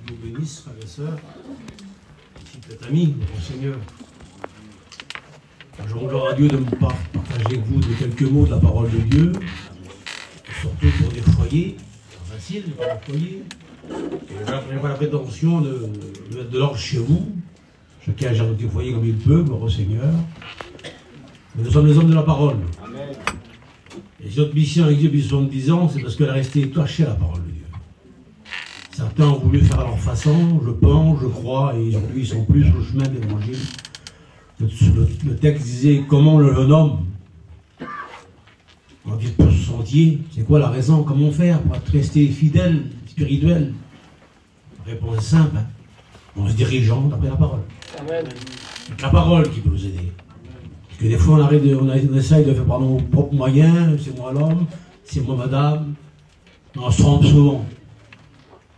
Dieu vous bénisse, frères et sœurs, ici peut-être amis, mon Seigneur. Je rends gloire à Dieu de me partager avec vous de quelques mots de la parole de Dieu, surtout pour des foyers, c'est facile, pour des foyers. Je n'ai pas la prétention de mettre de l'ordre chez vous. Chacun gère votre foyer comme il peut, gloire au Seigneur. Mais nous sommes les hommes de la parole. Amen. Et si notre mission avec Dieu depuis 70 ans, c'est parce qu'elle est restée attachée à la parole de Dieu. Certains ont voulu faire à leur façon, je pense, je crois, et aujourd'hui ils sont plus sur le chemin de l'évangile. Le texte disait comment le jeune homme on dit pour ce sentier, c'est quoi la raison, comment faire pour rester fidèle, spirituel? La réponse est simple, hein, en se dirigeant d'après la parole. Amen. C'est la parole qui peut nous aider. Parce que des fois on essaye de faire par nos propres moyens, c'est moi l'homme, c'est moi madame, on se trompe souvent.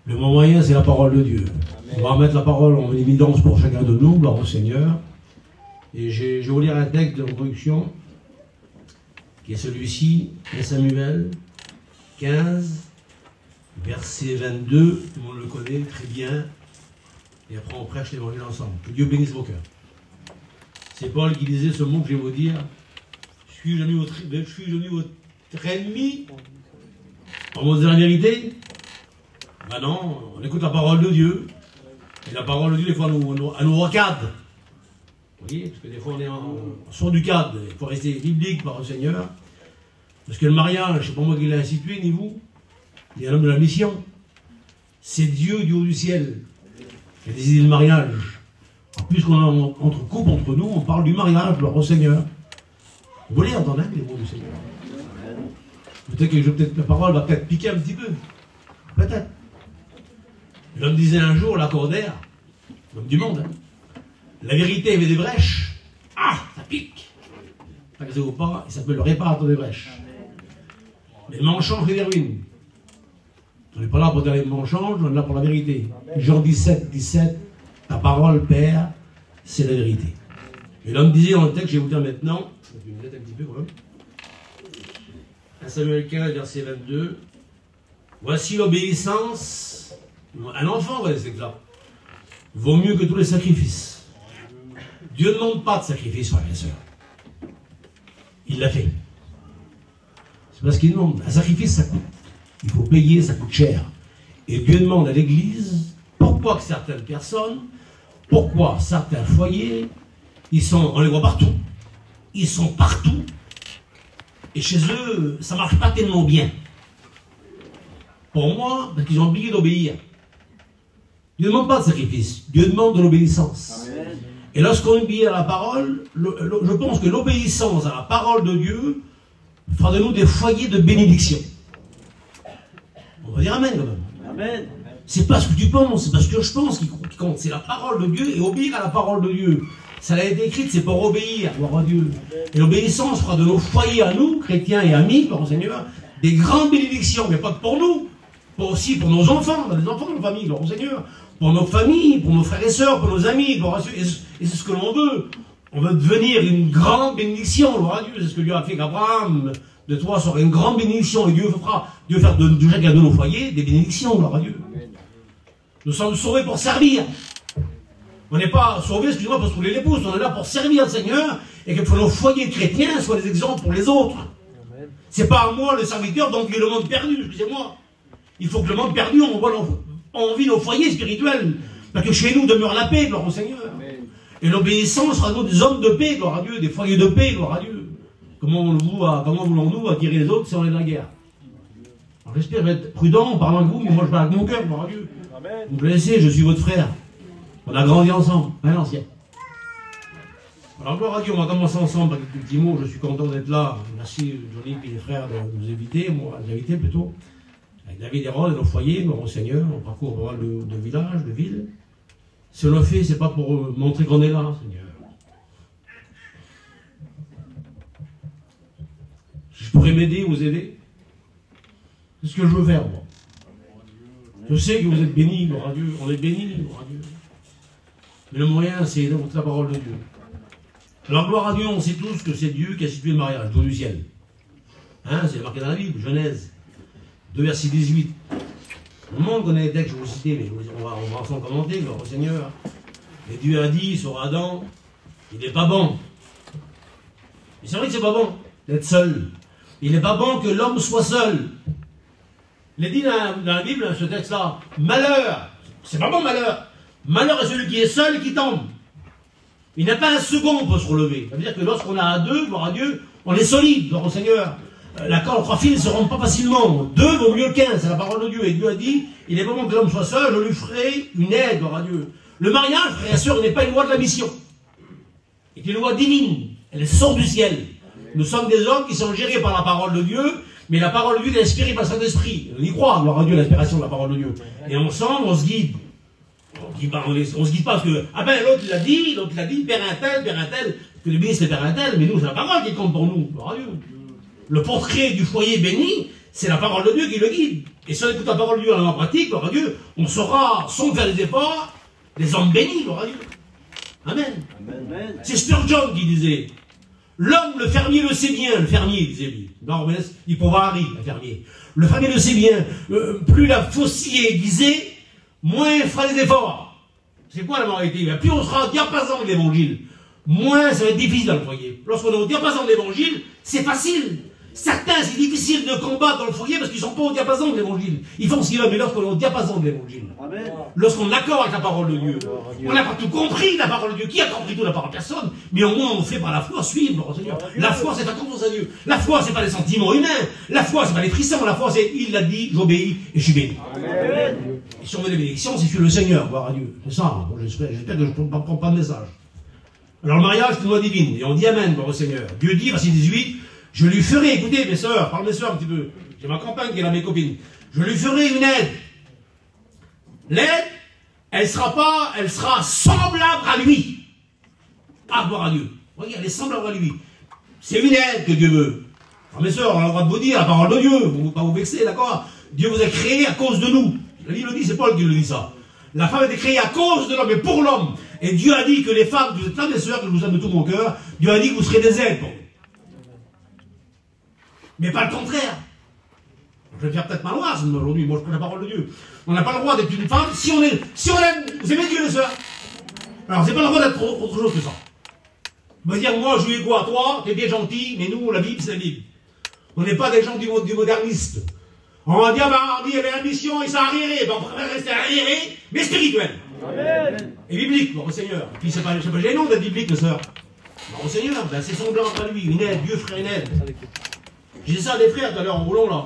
Le bon moyen c'est la parole de Dieu. Amen. On va mettre la parole en évidence pour chacun de nous, gloire au Seigneur. Et je vais vous lire un texte d'introduction qui est celui-ci, 1 Samuel 15, verset 22, tout le monde le connaît très bien, et après on prêche l'évangile ensemble. Que Dieu bénisse vos cœurs. C'est Paul qui disait ce mot que je vais vous dire, suis-je devenu votre ennemi pour vous dire la vérité? Ben non, on écoute la parole de Dieu, et la parole de Dieu, des fois, elle nous recadre. Vous voyez, parce que des fois on est en sort du cadre, il faut rester biblique par le Seigneur. Parce que le mariage, c'est pas moi qui l'ai institué, ni vous, ni un homme de la mission. C'est Dieu du haut du ciel qui a décidé le mariage. En plus qu'on a entre couples entre nous, on parle du mariage, gloire au Seigneur. Vous voulez entendre les mots du Seigneur? Peut-être que la parole va peut-être piquer un petit peu. Peut-être. L'homme disait un jour, Lacordaire, l'homme du monde, hein, la vérité avait des brèches. Ah, ça pique. Pas que ça vaut pas, il s'appelle le réparateur des brèches. Mais le mensonge fait des ruines. On n'est pas là pour dire les mensonges, on est là pour la vérité. Jean 17, 17, ta parole, Père, c'est la vérité. Et l'homme disait dans le texte, je vais vous dire maintenant, je vais me mettre un petit peu quand même. 1 Samuel 15, verset 22. Voici l'obéissance. Un enfant, c'est ça. Vaut mieux que tous les sacrifices. Dieu ne demande pas de sacrifice, frères et sœurs. Il l'a fait. C'est parce qu'il demande. Un sacrifice, ça coûte. Il faut payer, ça coûte cher. Et Dieu demande à l'Église, pourquoi que certaines personnes, pourquoi certains foyers, on les voit partout. Ils sont partout. Et chez eux, ça ne marche pas tellement bien. Pour moi, parce qu'ils ont oublié d'obéir. Dieu ne demande pas de sacrifice. Dieu demande de l'obéissance. Amen. Et lorsqu'on obéit à la parole, je pense que l'obéissance à la parole de Dieu fera de nous des foyers de bénédiction. On va dire Amen quand même. Amen. C'est pas ce que tu penses, c'est pas ce que je pense qui compte. C'est la parole de Dieu et obéir à la parole de Dieu. Ça a été écrit, c'est pour obéir, gloire à Dieu. Et l'obéissance fera de nos foyers à nous, chrétiens et amis, gloire au Seigneur, des grandes bénédictions, mais pas que pour nous, aussi pour nos enfants, les enfants de nos familles, gloire au Seigneur. Pour nos familles, pour nos frères et sœurs, pour nos amis, et c'est ce que l'on veut. On veut devenir une grande bénédiction, gloire à Dieu. C'est ce que Dieu a fait qu'Abraham, de toi, sera une grande bénédiction. Et Dieu faire de chacun de nos foyers des bénédictions, gloire à Dieu. Nous sommes sauvés pour servir. On n'est pas sauvés, excusez-moi, pour trouver les pouces. On est là pour servir le Seigneur et que nos foyers chrétiens soient des exemples pour les autres. C'est pas à moi, le serviteur, donc il y a le monde perdu, excusez-moi. Il faut que le monde perdu, on vit nos foyers spirituels. Parce que chez nous demeure la paix, gloire au Seigneur. Amen. Et l'obéissance sera nous des hommes de paix, gloire à Dieu, des foyers de paix, gloire à Dieu. Comment voulons-nous attirer les autres si on est dans la guerre? Alors j'espère être prudent en parlant avec vous, mais moi je parle avec mon cœur, gloire à Dieu. Amen. Vous me connaissez, je suis votre frère. On a grandi ensemble, hein, l'ancien. Alors gloire à Dieu, on va commencer ensemble avec quelques petits mots. Je suis content d'être là. Merci Johnny et les frères de nous inviter, moi, nous inviter plutôt. Avec David et Ron et nos foyers, gloire au Seigneur, on parcourt pas mal de villages, de villes. Si on le fait, c'est pas pour montrer qu'on est là, Seigneur. Je pourrais m'aider, vous aider. C'est ce que je veux faire, moi. Je sais que vous êtes bénis, gloire à Dieu. On est bénis, gloire à Dieu. Mais le moyen, c'est la parole de Dieu. Alors, gloire à Dieu, on sait tous que c'est Dieu qui a situé le mariage, Dieu du ciel. Hein, c'est marqué dans la Bible, Genèse 2, verset 18. Tout le monde connaît les textes, je vais vous citer, mais on va ensemble commenter, gloire au Seigneur. Et Dieu a dit sur Adam, il n'est pas bon. Mais c'est vrai que c'est pas bon d'être seul. Il n'est pas bon que l'homme soit seul. Il est dit dans la Bible, ce texte-là, malheur. C'est pas bon, malheur. Malheur est celui qui est seul et qui tombe. Il n'a pas un second pour se relever. Ça veut dire que lorsqu'on a à deux, gloire à Dieu, on est solide, gloire au Seigneur. La corde, 3 fils ne se rendent pas facilement. 2 vaut mieux que 15, c'est la parole de Dieu. Et Dieu a dit, il est pas bon que l'homme soit seul, je lui ferai une aide, gloire à Dieu. Le mariage, frère et sœur, n'est pas une loi de la mission. C'est une loi divine. Elle sort du ciel. Nous sommes des hommes qui sont gérés par la parole de Dieu, mais la parole de Dieu est inspirée par Saint-Esprit. On y croit, gloire à Dieu, l'inspiration de la parole de Dieu. Et ensemble, on se guide. On se guide pas parce que, ah ben l'autre l'a dit, père un tel, que le ministre est père un tel, mais nous, c'est la parole qui compte pour nous, gloire à Dieu. Le portrait du foyer béni, c'est la parole de Dieu qui le guide. Et si on écoute la parole de Dieu en pratique, gloire à Dieu, on saura, sans faire des efforts, des hommes bénis, gloire à Dieu. Amen. Amen. C'est Spurgeon qui disait, l'homme, le fermier le sait bien, le fermier, disait lui. Non, mais il faut voir le fermier. Le fermier le sait bien, plus la faucille est aiguisée, moins il fera des efforts. C'est quoi la moralité? Plus on sera au diapason de l'évangile, moins ça va être difficile dans le foyer. Lorsqu'on est au diapason de l'évangile, c'est facile. Certains, c'est difficile de combattre dans le foyer parce qu'ils ne sont pas au diapason de l'évangile. Ils font ce qu'ils veulent, mais lorsqu'on est au diapason de l'évangile, lorsqu'on est d'accord avec la parole de Dieu, on n'a pas tout compris la parole de Dieu. Qui a compris tout la parole? Personne. Mais au moins, on fait par la foi suivre, Seigneur. La foi, c'est ta confiance à Dieu. La foi, c'est pas les sentiments humains. La foi, c'est pas les frissons. La foi, c'est il l'a dit, j'obéis et je suis béni. Amen. Et si on veut des bénédictions, c'est sur le Seigneur, gloire à Dieu. C'est ça. J'espère que je ne prends pas de message. Alors, le mariage, c'est une loi divine. Et on dit Amen, gloire au Seigneur. Dieu dit, verset 18, je lui ferai, écoutez mes sœurs, parle mes sœurs un petit peu. J'ai ma compagne qui est là, mes copines. Je lui ferai une aide. L'aide, elle sera semblable à lui. Ah, gloire à Dieu. Voyez, elle est semblable à lui. C'est une aide que Dieu veut. Alors mes sœurs, on a le droit de vous dire la parole de Dieu. Vous ne pas vous vexer, d'accord? Dieu vous a créé à cause de nous. La Bible le dit, c'est Paul qui le dit ça. La femme a été créée à cause de l'homme et pour l'homme. Et Dieu a dit que les femmes, vous êtes là, mes sœurs, que je vous aime de tout mon cœur, Dieu a dit que vous serez des aides pour nous. Mais pas le contraire. Je vais faire peut-être maloise aujourd'hui, moi je prends la parole de Dieu. On n'a pas le droit d'être une femme si on aime, vous aimez Dieu les sœurs. Alors c'est pas le droit d'être autre chose que ça. On va dire, moi je lui ai quoi à toi, t'es bien gentil, mais nous la Bible c'est la Bible. On n'est pas des gens du moderniste. On va dire, il y avait l'ambition et ça a arriéré, on préfère rester arriéré, mais spirituel. Amen. Et biblique, bon, au Seigneur. Et puis c'est pas gênant d'être biblique, les sœurs. Bon, au Seigneur, ben, c'est semblant à lui, une aide, Dieu ferait une aide. J'ai dit ça à des frères tout à l'heure en roulant là.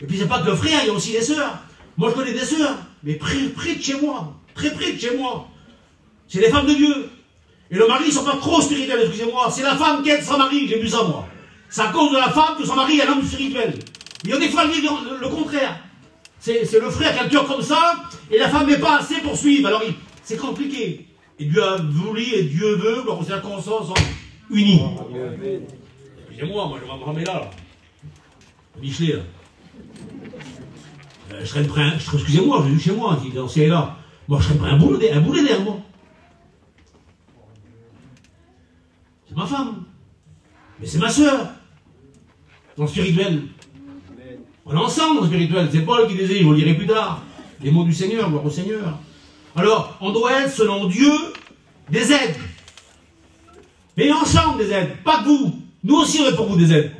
Et puis c'est pas que le frère, il y a aussi des sœurs. Moi je connais des sœurs, mais près de chez moi, très près de chez moi. C'est les femmes de Dieu. Et le mari, ils sont pas trop spirituels, excusez-moi. C'est la femme qui aide son mari, j'ai vu ça moi. C'est à cause de la femme que son mari est un homme spirituel. Il y a des fois le contraire. C'est le frère qui a le cœur comme ça, et la femme n'est pas assez pour suivre. Alors c'est compliqué. Et Dieu a voulu, et Dieu veut, que c'est la conscience unie. Excusez-moi, je vais me remettre là. Michelet, là. Je serais prêt, excusez-moi, j'ai vu chez moi, qui est là. Moi, je serais prêt un boulet d'air, moi. C'est ma femme. Mais c'est ma soeur. Dans le spirituel. On est ensemble dans le spirituel. C'est Paul qui disait, je vous le dirai plus tard, les mots du Seigneur, gloire au Seigneur. Alors, on doit être, selon Dieu, des aides. Mais ensemble des aides, pas que vous. Nous aussi, on est pour vous des aides.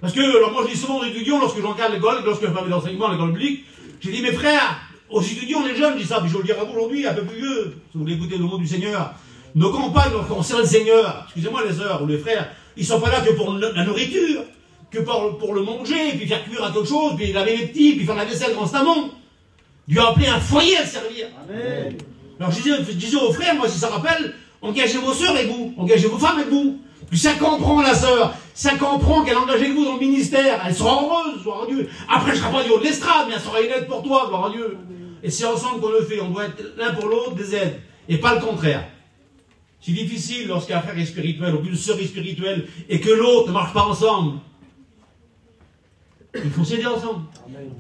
Parce que, alors moi je dis souvent aux étudiants, lorsque j'encadre l'école, lorsque je fais l'enseignement à l'école publique, j'ai dit, mes frères, aux étudiants, les jeunes, je dis ça, puis je vais le dire à vous aujourd'hui, un peu plus vieux, si vous voulez écouter le mot du Seigneur. Nos campagnes, lorsqu'on sert le Seigneur, excusez-moi les sœurs ou les frères, ils sont pas là que pour la nourriture, que pour le manger, puis faire cuire à quelque chose, puis laver les petits, puis faire la vaisselle constamment. Dieu a appelé un foyer à le servir. Amen. Alors je disais aux frères, moi si ça rappelle, engagez vos sœurs avec vous, engagez vos femmes avec vous. Puis ça comprend la sœur, ça comprend qu'elle est engagée avec vous dans le ministère, elle sera heureuse, gloire à Dieu. Après, je ne serai pas du haut de l'estrade, mais elle sera une aide pour toi, gloire à Dieu. Et c'est ensemble qu'on le fait, on doit être l'un pour l'autre des aides, et pas le contraire. C'est difficile lorsqu'un frère est spirituel, ou qu'une sœur est spirituelle, et que l'autre ne marche pas ensemble. Il faut s'aider ensemble.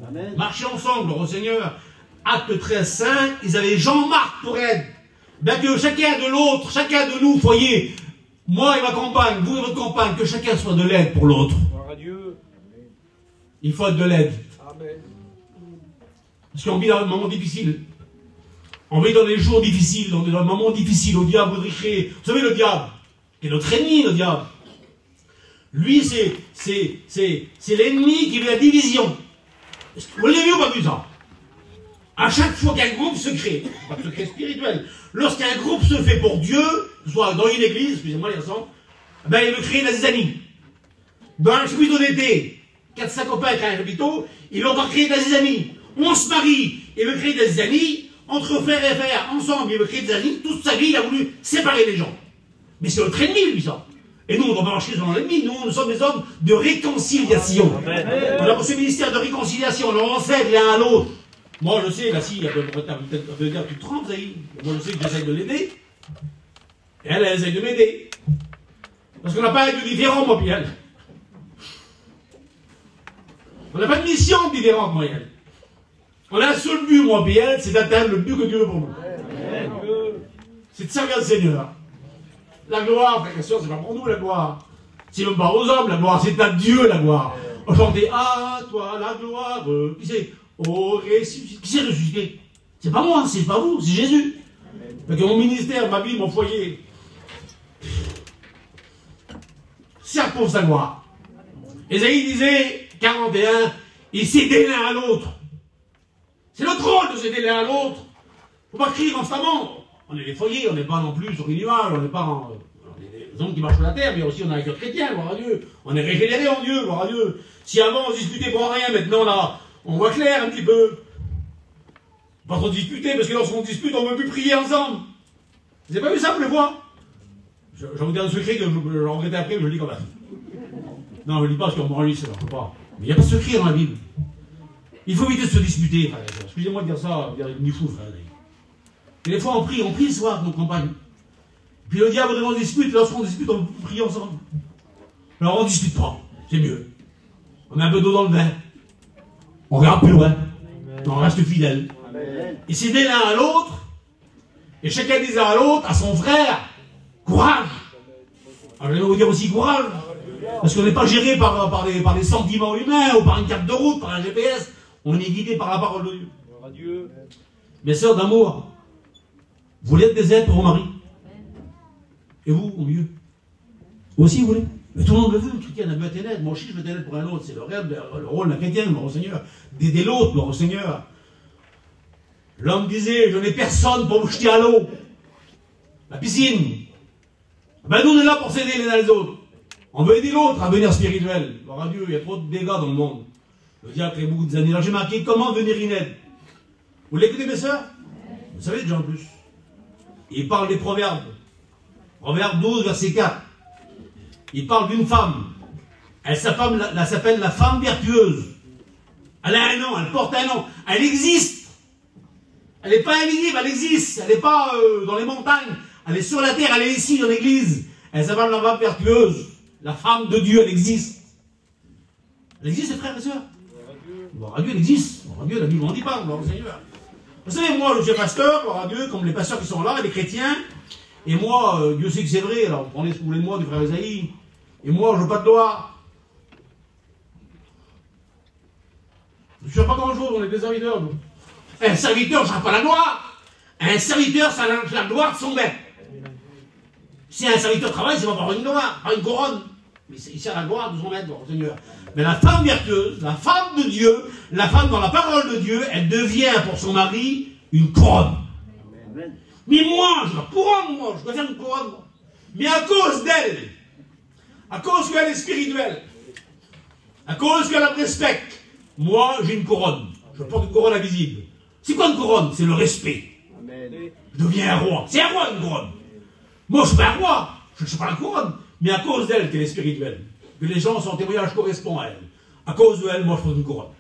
Amen. Marcher ensemble, gloire au Seigneur. Acte 13, 5, ils avaient Jean-Marc pour aide. Bien que chacun de l'autre, chacun de nous, voyez, moi et ma compagne, vous et votre compagne, que chacun soit de l'aide pour l'autre. Il faut être de l'aide. Parce qu'on vit dans un moment difficile. On vit dans des jours difficiles, on est dans un moment difficile. Au diable voudrait créer. Vous savez, le diable, qui est notre ennemi, le diable. Lui, c'est l'ennemi qui veut la division. Vous l'avez vu ou pas vu ça? À chaque fois qu'un groupe se crée, pas de secret spirituel, lorsqu'un groupe se fait pour Dieu, soit dans une église, excusez-moi les garçons, ben il veut créer la zizanie. Dans un chemin d'honnêteté, 4-5 copains avec un hôpital, il veut encore créer de la zizanie. On se marie, il veut créer de la zizanie, entre frères et frères, ensemble, il veut créer de la zizanie, toute sa vie, il a voulu séparer les gens. Mais c'est notre ennemi, lui, ça. Et nous, on ne doit pas marcher sur l'ennemi, nous sommes des hommes de réconciliation. Amen. On a reçu le ministère de réconciliation, on enseigne l'un à l'autre. Moi, je sais, là, si, elle peut peut-être dire, tu te trompes, Zaï. Moi, je sais que j'essaye de l'aider. Et elle essaye de m'aider. Parce qu'on n'a pas un Dieu différent, moi, puis elle. On n'a pas de mission différente, moi, et elle. On a un seul but, moi, puis elle, c'est d'atteindre le but que Dieu veut pour nous. C'est de servir le Seigneur. La gloire, frère et sœur, c'est pas pour nous, la gloire. C'est même pas aux hommes, la gloire, c'est à Dieu, la gloire. On chantait, à toi, la gloire. Qui c'est? Oh, ressuscité. Qui s'est ressuscité? C'est pas moi, c'est pas vous, c'est Jésus. Parce que mon ministère, ma vie, mon foyer, sert pour sa gloire. Ésaïe disait, 41, ils s'aidaient l'un à l'autre. C'est notre rôle de s'aider l'un à l'autre. Faut pas crier constamment. On est des foyers, on n'est pas non plus sur une image, on n'est pas on est des hommes qui marchent sur la terre, mais aussi on a un cœur chrétien, gloire à Dieu. On est régénéré en Dieu, gloire à Dieu. Si avant on se disputait pour rien, maintenant là, on voit clair un petit peu. Pas trop disputer, parce que lorsqu'on dispute, on ne veut plus prier ensemble. Vous n'avez pas vu ça, vous les voyez? Je vais vous dire un secret que je regrettais après, mais je le dis quand même. Non, je ne le dis pas parce qu'on m'enregistre, je ne peux pas. Mais il n'y a pas de secret dans la Bible. Il faut éviter de se disputer, frère. Excusez-moi de dire ça, ni fou, frère. Et des fois, on prie le soir avec nos compagnes. Puis le diable, on dispute, lorsqu'on dispute, on prie ensemble. Alors on ne dispute pas, c'est mieux. On met un peu d'eau dans le vin. On regarde plus loin. On reste fidèle. Et s'aider l'un à l'autre, et chacun disait à l'autre, à son frère, courage. Alors je vais vous dire aussi courage. Parce qu'on n'est pas géré par des sentiments humains, ou par une carte de route, par un GPS. On est guidé par la parole de Dieu. Mes sœurs d'amour, vous voulez être des aides pour vos maris? Et vous, au mieux? Vous aussi, vous voulez? Mais tout le monde le veut, le chrétien a besoin d'être aide. Moi aussi, je veux être aide pour un autre. C'est le rêve, le rôle d'un chrétien, mon Seigneur. D'aider l'autre, mon Seigneur. L'homme disait, je n'ai personne pour vous jeter à l'eau. La piscine. Ben nous, on est là pour s'aider les uns les autres. On veut aider l'autre à devenir spirituel. Gloire à Dieu, il y a trop de dégâts dans le monde. Le diable crée beaucoup d'années. Alors j'ai marqué, comment devenir une aide? Vous l'écoutez, mes sœurs? Vous savez déjà en plus. Il parle des proverbes. Proverbe 12, verset 4. Il parle d'une femme. Elle s'appelle la femme vertueuse. Elle a un nom, elle porte un nom. Elle existe. Elle n'est pas invisible, elle existe. Elle n'est pas dans les montagnes. Elle est sur la terre, elle est ici dans l'église. Elle s'appelle la femme vertueuse. La femme de Dieu, elle existe. Elle existe, frères et sœurs. Gloire à Dieu, elle existe. Gloire à Dieu, la Bible n'en dit pas, gloire au Seigneur. Vous savez, moi, je suis pasteur, gloire à Dieu, comme les pasteurs qui sont là, les chrétiens. Et moi, Dieu sait que c'est vrai, alors vous prenez ce que vous voulez de moi, du frère Esaïe. Et moi, je veux pas de gloire. Je ne suis pas grand-chose, on est des serviteurs, nous. Un serviteur, ça n'a pas la gloire. Un serviteur, ça a la gloire de son maître. Si un serviteur travaille, c'est pas pour avoir une gloire, pas une couronne. Mais il sert la gloire de son maître, au Seigneur. Mais la femme vertueuse, la femme de Dieu, la femme dans la parole de Dieu, elle devient pour son mari une couronne. Amen. Mais moi, je la couronne, moi, je dois faire une couronne, moi. Mais à cause d'elle, à cause qu'elle est spirituelle, à cause qu'elle la respecte, moi, j'ai une couronne. Je porte une couronne invisible. C'est quoi une couronne? C'est le respect. Amen. Je deviens un roi. C'est un roi, une couronne. Moi, je suis pas un roi. Je ne suis pas la couronne. Mais à cause d'elle, qu'elle est spirituelle, que les gens, son témoignage correspond à elle. À cause de elle, moi, je porte une couronne.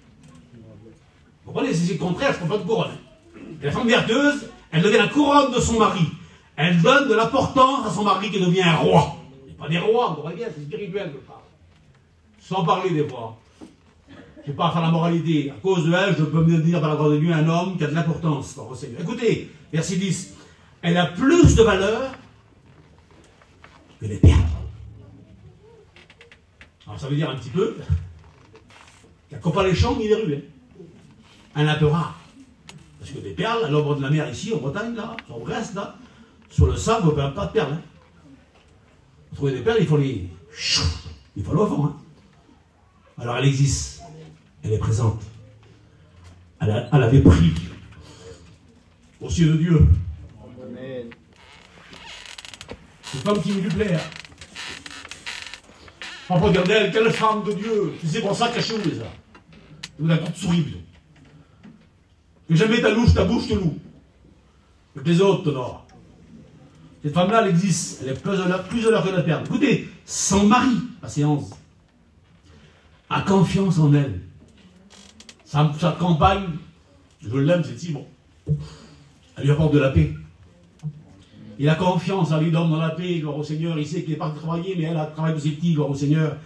Vous comprenez? Si c'est le contraire, je ne porte pas de couronne. Et la femme vertueuse, elle devient la couronne de son mari. Elle donne de l'importance à son mari qui devient un roi. C'est pas des rois, vous comprenez bien, c'est spirituel, je parle. Sans parler des fois. Je n'ai pas à faire la moralité. À cause de elle, je peux me dire par la grâce de Dieu un homme qui a de l'importance. Écoutez, verset 10. Elle a plus de valeur que les perles. Alors ça veut dire un petit peu qu'elle ne coupe pas les champs ni les rues. Elle est un peu rare. perles à l'ombre de la mer ici, en Bretagne, là, sur Brest, là. Sur le sable, on ne perd pas de perles. Hein. Pour trouver des perles, il faut les... Il faut l'offre. Hein. Alors elle existe. Elle est présente. Elle avait pris aux cieux de Dieu. Amen. Une femme qui me lui plaire. On peut dire d'elle, quelle femme de Dieu. C'est pour ça qu'elle chez vous, ça. Vous avez toute souris, plutôt. Que jamais ta bouche te loue. Que les autres t'honorent. Cette femme-là, elle existe. Elle est plus de l'heure que la perle. Écoutez, son mari, la séance, a confiance en elle. Sa campagne, je l'aime, c'est si bon. Elle lui apporte de la paix. Il a confiance, elle lui donne dans la paix, gloire au Seigneur. Il sait qu'il n'est pas travaillé, mais elle a travaillé de ses petits, gloire au Seigneur.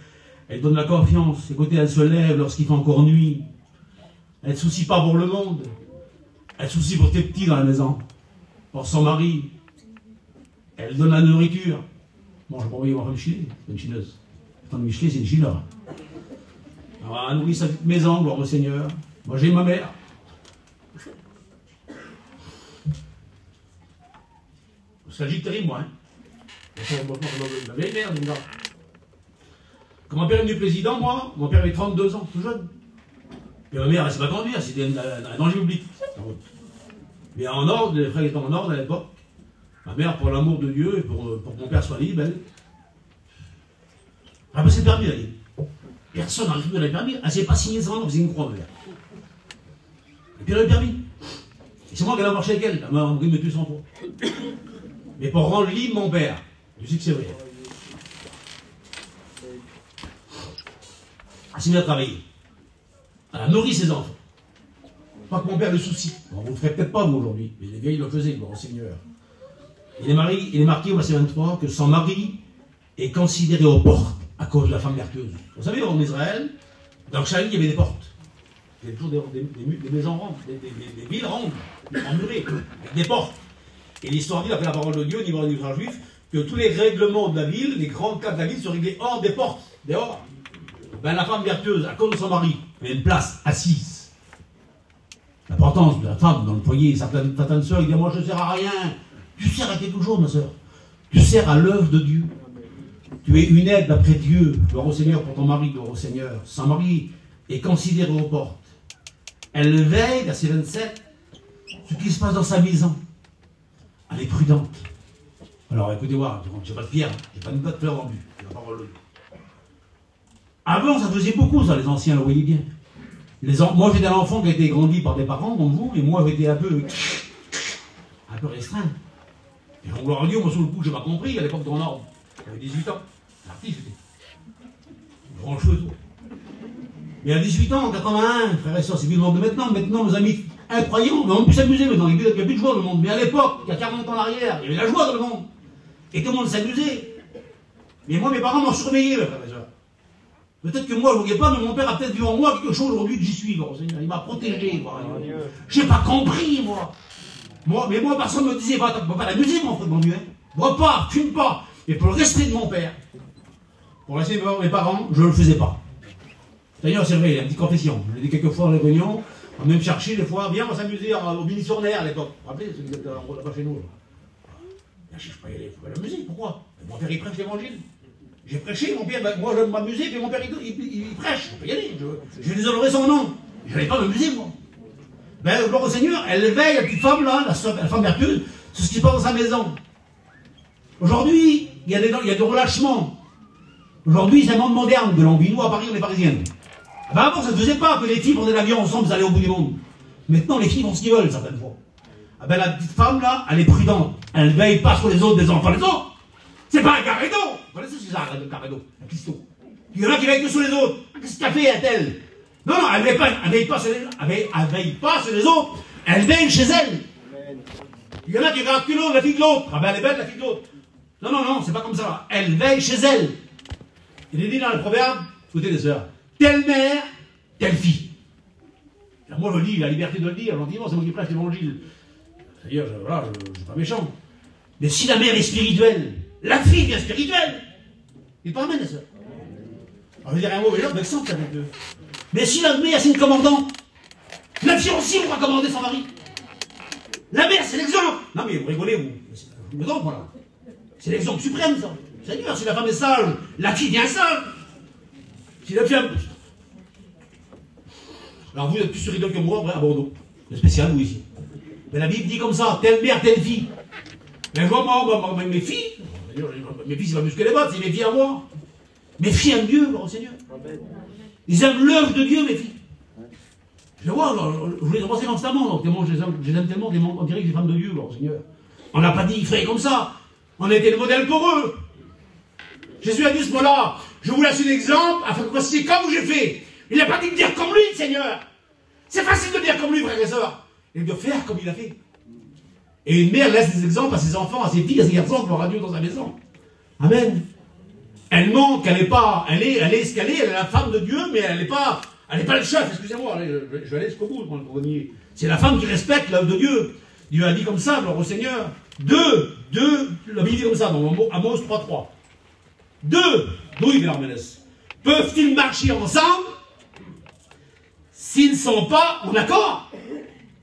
Elle donne la confiance. Écoutez, elle se lève lorsqu'il fait encore nuit. Elle ne se soucie pas pour le monde. Elle se soucie pour tes petits dans la maison. Pour son mari. Elle donne la nourriture. Bon, je vais pas envoyer voir Michelet, c'est une chineuse. Attends, Michelet, c'est une chinoise. Alors, elle nourrit sa petite maison, gloire au Seigneur. Moi, j'ai ma mère. C'est un terrible, moi. Hein. La vieille mère, dis-moi. Quand mon père est devenu président, moi, mon père avait 32 ans, tout jeune. Et ma mère, elle ne s'est pas conduire, c'était un danger public. Mais en ordre, les frères étaient en ordre à l'époque. Ma mère, pour l'amour de Dieu et pour que mon père soit libre, elle a passé le permis, elle. Personne n'a récupéré le permis, elle ne s'est pas signée sans nom, c'est une croix, ma mère. Et puis elle a le permis. Et c'est moi qui ai marché avec elle, elle m'a envoyé me tuer 100 fois. Mais pour rendre libre mon père, je sais que c'est vrai. Elle s'est mise à travailler. Elle a nourri ses enfants. Pas que mon père le soucie. Bon, vous ne le ferez peut-être pas, vous, aujourd'hui, mais les vieilles le faisaient, gloire au Seigneur. Il est marqué au verset 23 que son mari est considéré aux portes à cause de la femme vertueuse. Vous savez, en Israël, dans Chaï, il y avait des portes. Il y avait toujours des maisons rondes, des villes rondes, emmurées, avec des portes. Et l'histoire dit, après la parole de Dieu, au niveau des frères juifs, que tous les règlements de la ville, les grandes cas de la ville, se réglaient hors des portes, dehors. Ben, la femme vertueuse, à cause de son mari, elle a une place assise. L'importance de la femme dans le foyer, certaines soeurs, ils disent, moi je ne sers à rien. Tu sers à quelque chose, ma soeur. Tu sers à l'œuvre de Dieu. Tu es une aide d'après Dieu. Gloire au Seigneur pour ton mari, gloire au Seigneur. Son mari est considéré aux portes. Elle veille, verset 27, ce qui se passe dans sa maison. Elle est prudente. Alors écoutez-moi, je n'ai pas de pierre, je n'ai pas une botte de fleurs vendue. C'est la parole de Dieu. Avant, ça faisait beaucoup, ça, les anciens, le voyez bien. Moi, j'étais un enfant qui a été grandi par des parents, comme vous, et moi, j'étais un peu restreint. Et on gloire à Dieu, moi, sur le coup, je n'ai pas compris, à l'époque de mon ordre. J'avais 18 ans. L'artiste, c'était. Grand cheveux, tout. Mais à 18 ans, en 81, frère et soeur, c'est plus le monde de maintenant. Maintenant, nos amis incroyants, mais on peut s'amuser maintenant. Il n'y a plus de joie dans le monde. Mais à l'époque, il y a 40 ans en arrière, il y avait la joie dans le monde. Et tout le monde s'amusait. Mais moi, mes parents m'ont surveillé, frère et soeur. Peut-être que moi, je ne voyais pas, mais mon père a peut-être vu en moi quelque chose aujourd'hui que j'y suis, bon, Seigneur. Il m'a protégé, quoi. Je n'ai pas compris, moi. Mais moi, personne ne me disait, va pas l'amuser, mon frère, mon Dieu. Hein. Bois pas, fume pas. Et pour le respect de mon père, pour le respect de mes parents, je ne le faisais pas. D'ailleurs, c'est vrai, il y a une petite confession. Je l'ai dit quelques fois dans les réunions. On va même chercher des fois, viens, on va s'amuser au mini-surnaire à l'époque. Vous vous rappelez, ceux qui étaient là-bas chez nous. Là, je ne sais pas y aller, il faut pas l'amuser. Pourquoi? Mon père, il prêche l'évangile. J'ai prêché, mon père, moi je m'amusais, puis mon père il prêche, on peut y aller, je déshonorais son nom. Je n'allais pas m'amuser, moi. Ben, gloire au Seigneur, elle veille, la petite femme là, la femme vertueuse, c'est ce qui se passe dans sa maison. Aujourd'hui, il y a des relâchements. Aujourd'hui, c'est un monde moderne que l'on vit. Nous, à Paris, on est parisiennes. Ben, avant, ça ne faisait pas que les filles prenaient l'avion ensemble, allaient au bout du monde. Maintenant, les filles font ce qu'ils veulent, certaines fois. Ah ben, la petite femme là, elle est prudente. Elle ne veille pas sur les autres des enfants. Les autres, c'est pas un carré d'eau. Vous connaissez ce que c'est un carré d'eau, un piston. Il y en a qui veillent que sur les autres. Qu'est-ce qu'a fait, a-t-elle? Non, non, elle ne veille pas sur les autres. Elle veille chez elle. Il y en a qui regardent que l'autre, la fille de l'autre. Ah ben, elle est belle, la fille de l'autre. Non, non, non, c'est pas comme ça. Elle veille chez elle. Il est dit dans le proverbe, écoutez les sœurs, telle mère, telle fille. Alors moi je dis, la liberté de le dire, gentiment, c'est moi qui prêche l'évangile. C'est-à-dire, voilà, je ne suis pas méchant. Mais si la mère est spirituelle, la fille devient spirituelle. Il pas amène, les sœurs. Alors je vais dire un mot, mais là, vexant, avec eux. Mais si la mère, c'est une commandante, la fille aussi pourra commander son mari. Non mais vous rigolez, vous. Mais donc, voilà. C'est l'exemple suprême, ça. Seigneur, si la femme est sage, la fille devient sage. Si la fille... Alors vous êtes plus sur idole que moi, à Bordeaux. C'est spécial, vous, ici. Mais la Bible dit comme ça, telle mère, telle fille. Mais je vois, mes filles, mes filles, c'est pas muscler les bottes, c'est mes filles à moi. Mes filles aiment Dieu, gloire au Seigneur. Ils aiment l'œuvre de Dieu, mes filles. Je vois, je vous les embrasser constamment, donc tellement, je les aime tellement, on dirait que c'est des femmes de Dieu, gloire au Seigneur. On n'a pas dit, frère, comme ça. On a été le modèle pour eux. Jésus a dit ce mot-là, je vous laisse un exemple, afin que vous fassiez comme j'ai fait. Il n'a pas dit de dire comme lui, Seigneur. C'est facile de dire comme lui, frères et sœurs. Et de faire comme il a fait. Et une mère laisse des exemples à ses enfants, à ses filles, à ses garçons, gloire à Dieu dans sa maison. Amen. Elle montre qu'elle n'est pas, elle est ce qu'elle est, elle est la femme de Dieu, mais elle n'est pas le chef, excusez-moi, je vais aller jusqu'au bout, c'est la femme qui respecte l'œuvre de Dieu. Dieu a dit comme ça, gloire au Seigneur. La Bible dit comme ça, dans Amos 3.3. D'où il vient peuvent-ils marcher ensemble s'ils ne sont pas en accord?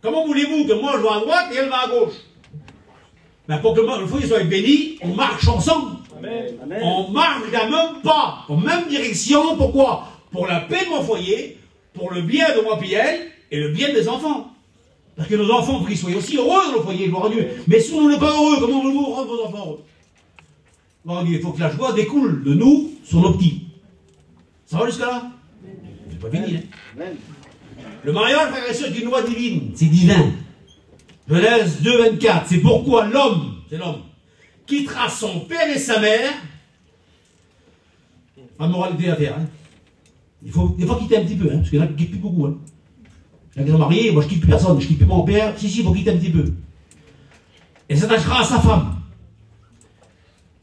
Comment voulez-vous que moi je vais à droite et elle va à gauche? Ben pour que le foyer soit béni, on marche ensemble. Amen. On marche d'un même pas, en même direction. Pourquoi? Pour la paix de mon foyer, pour le bien de moi et elle, et le bien des enfants. Parce que nos enfants, pour qu'ils soient aussi heureux dans le foyer, gloire à Dieu. Mais si on n'est pas heureux, comment voulez-vous rendre vos enfants heureux? Gloire à Dieu, il faut que la joie découle de nous sur nos petits. Ça va jusqu'à là? C'est pas fini, hein? Le mariage, frère et sœur, est une loi divine. C'est divin. Genèse 2.24. C'est pourquoi l'homme, quittera son père et sa mère. Pas de moralité à faire, hein. Il faut quitter un petit peu, hein, parce qu'il y en a qui quittent plus beaucoup, hein. Il y en a qui sont mariés, moi je quitte plus personne, je quitte plus mon père. Si, il faut quitter un petit peu. Et s'attachera à sa femme.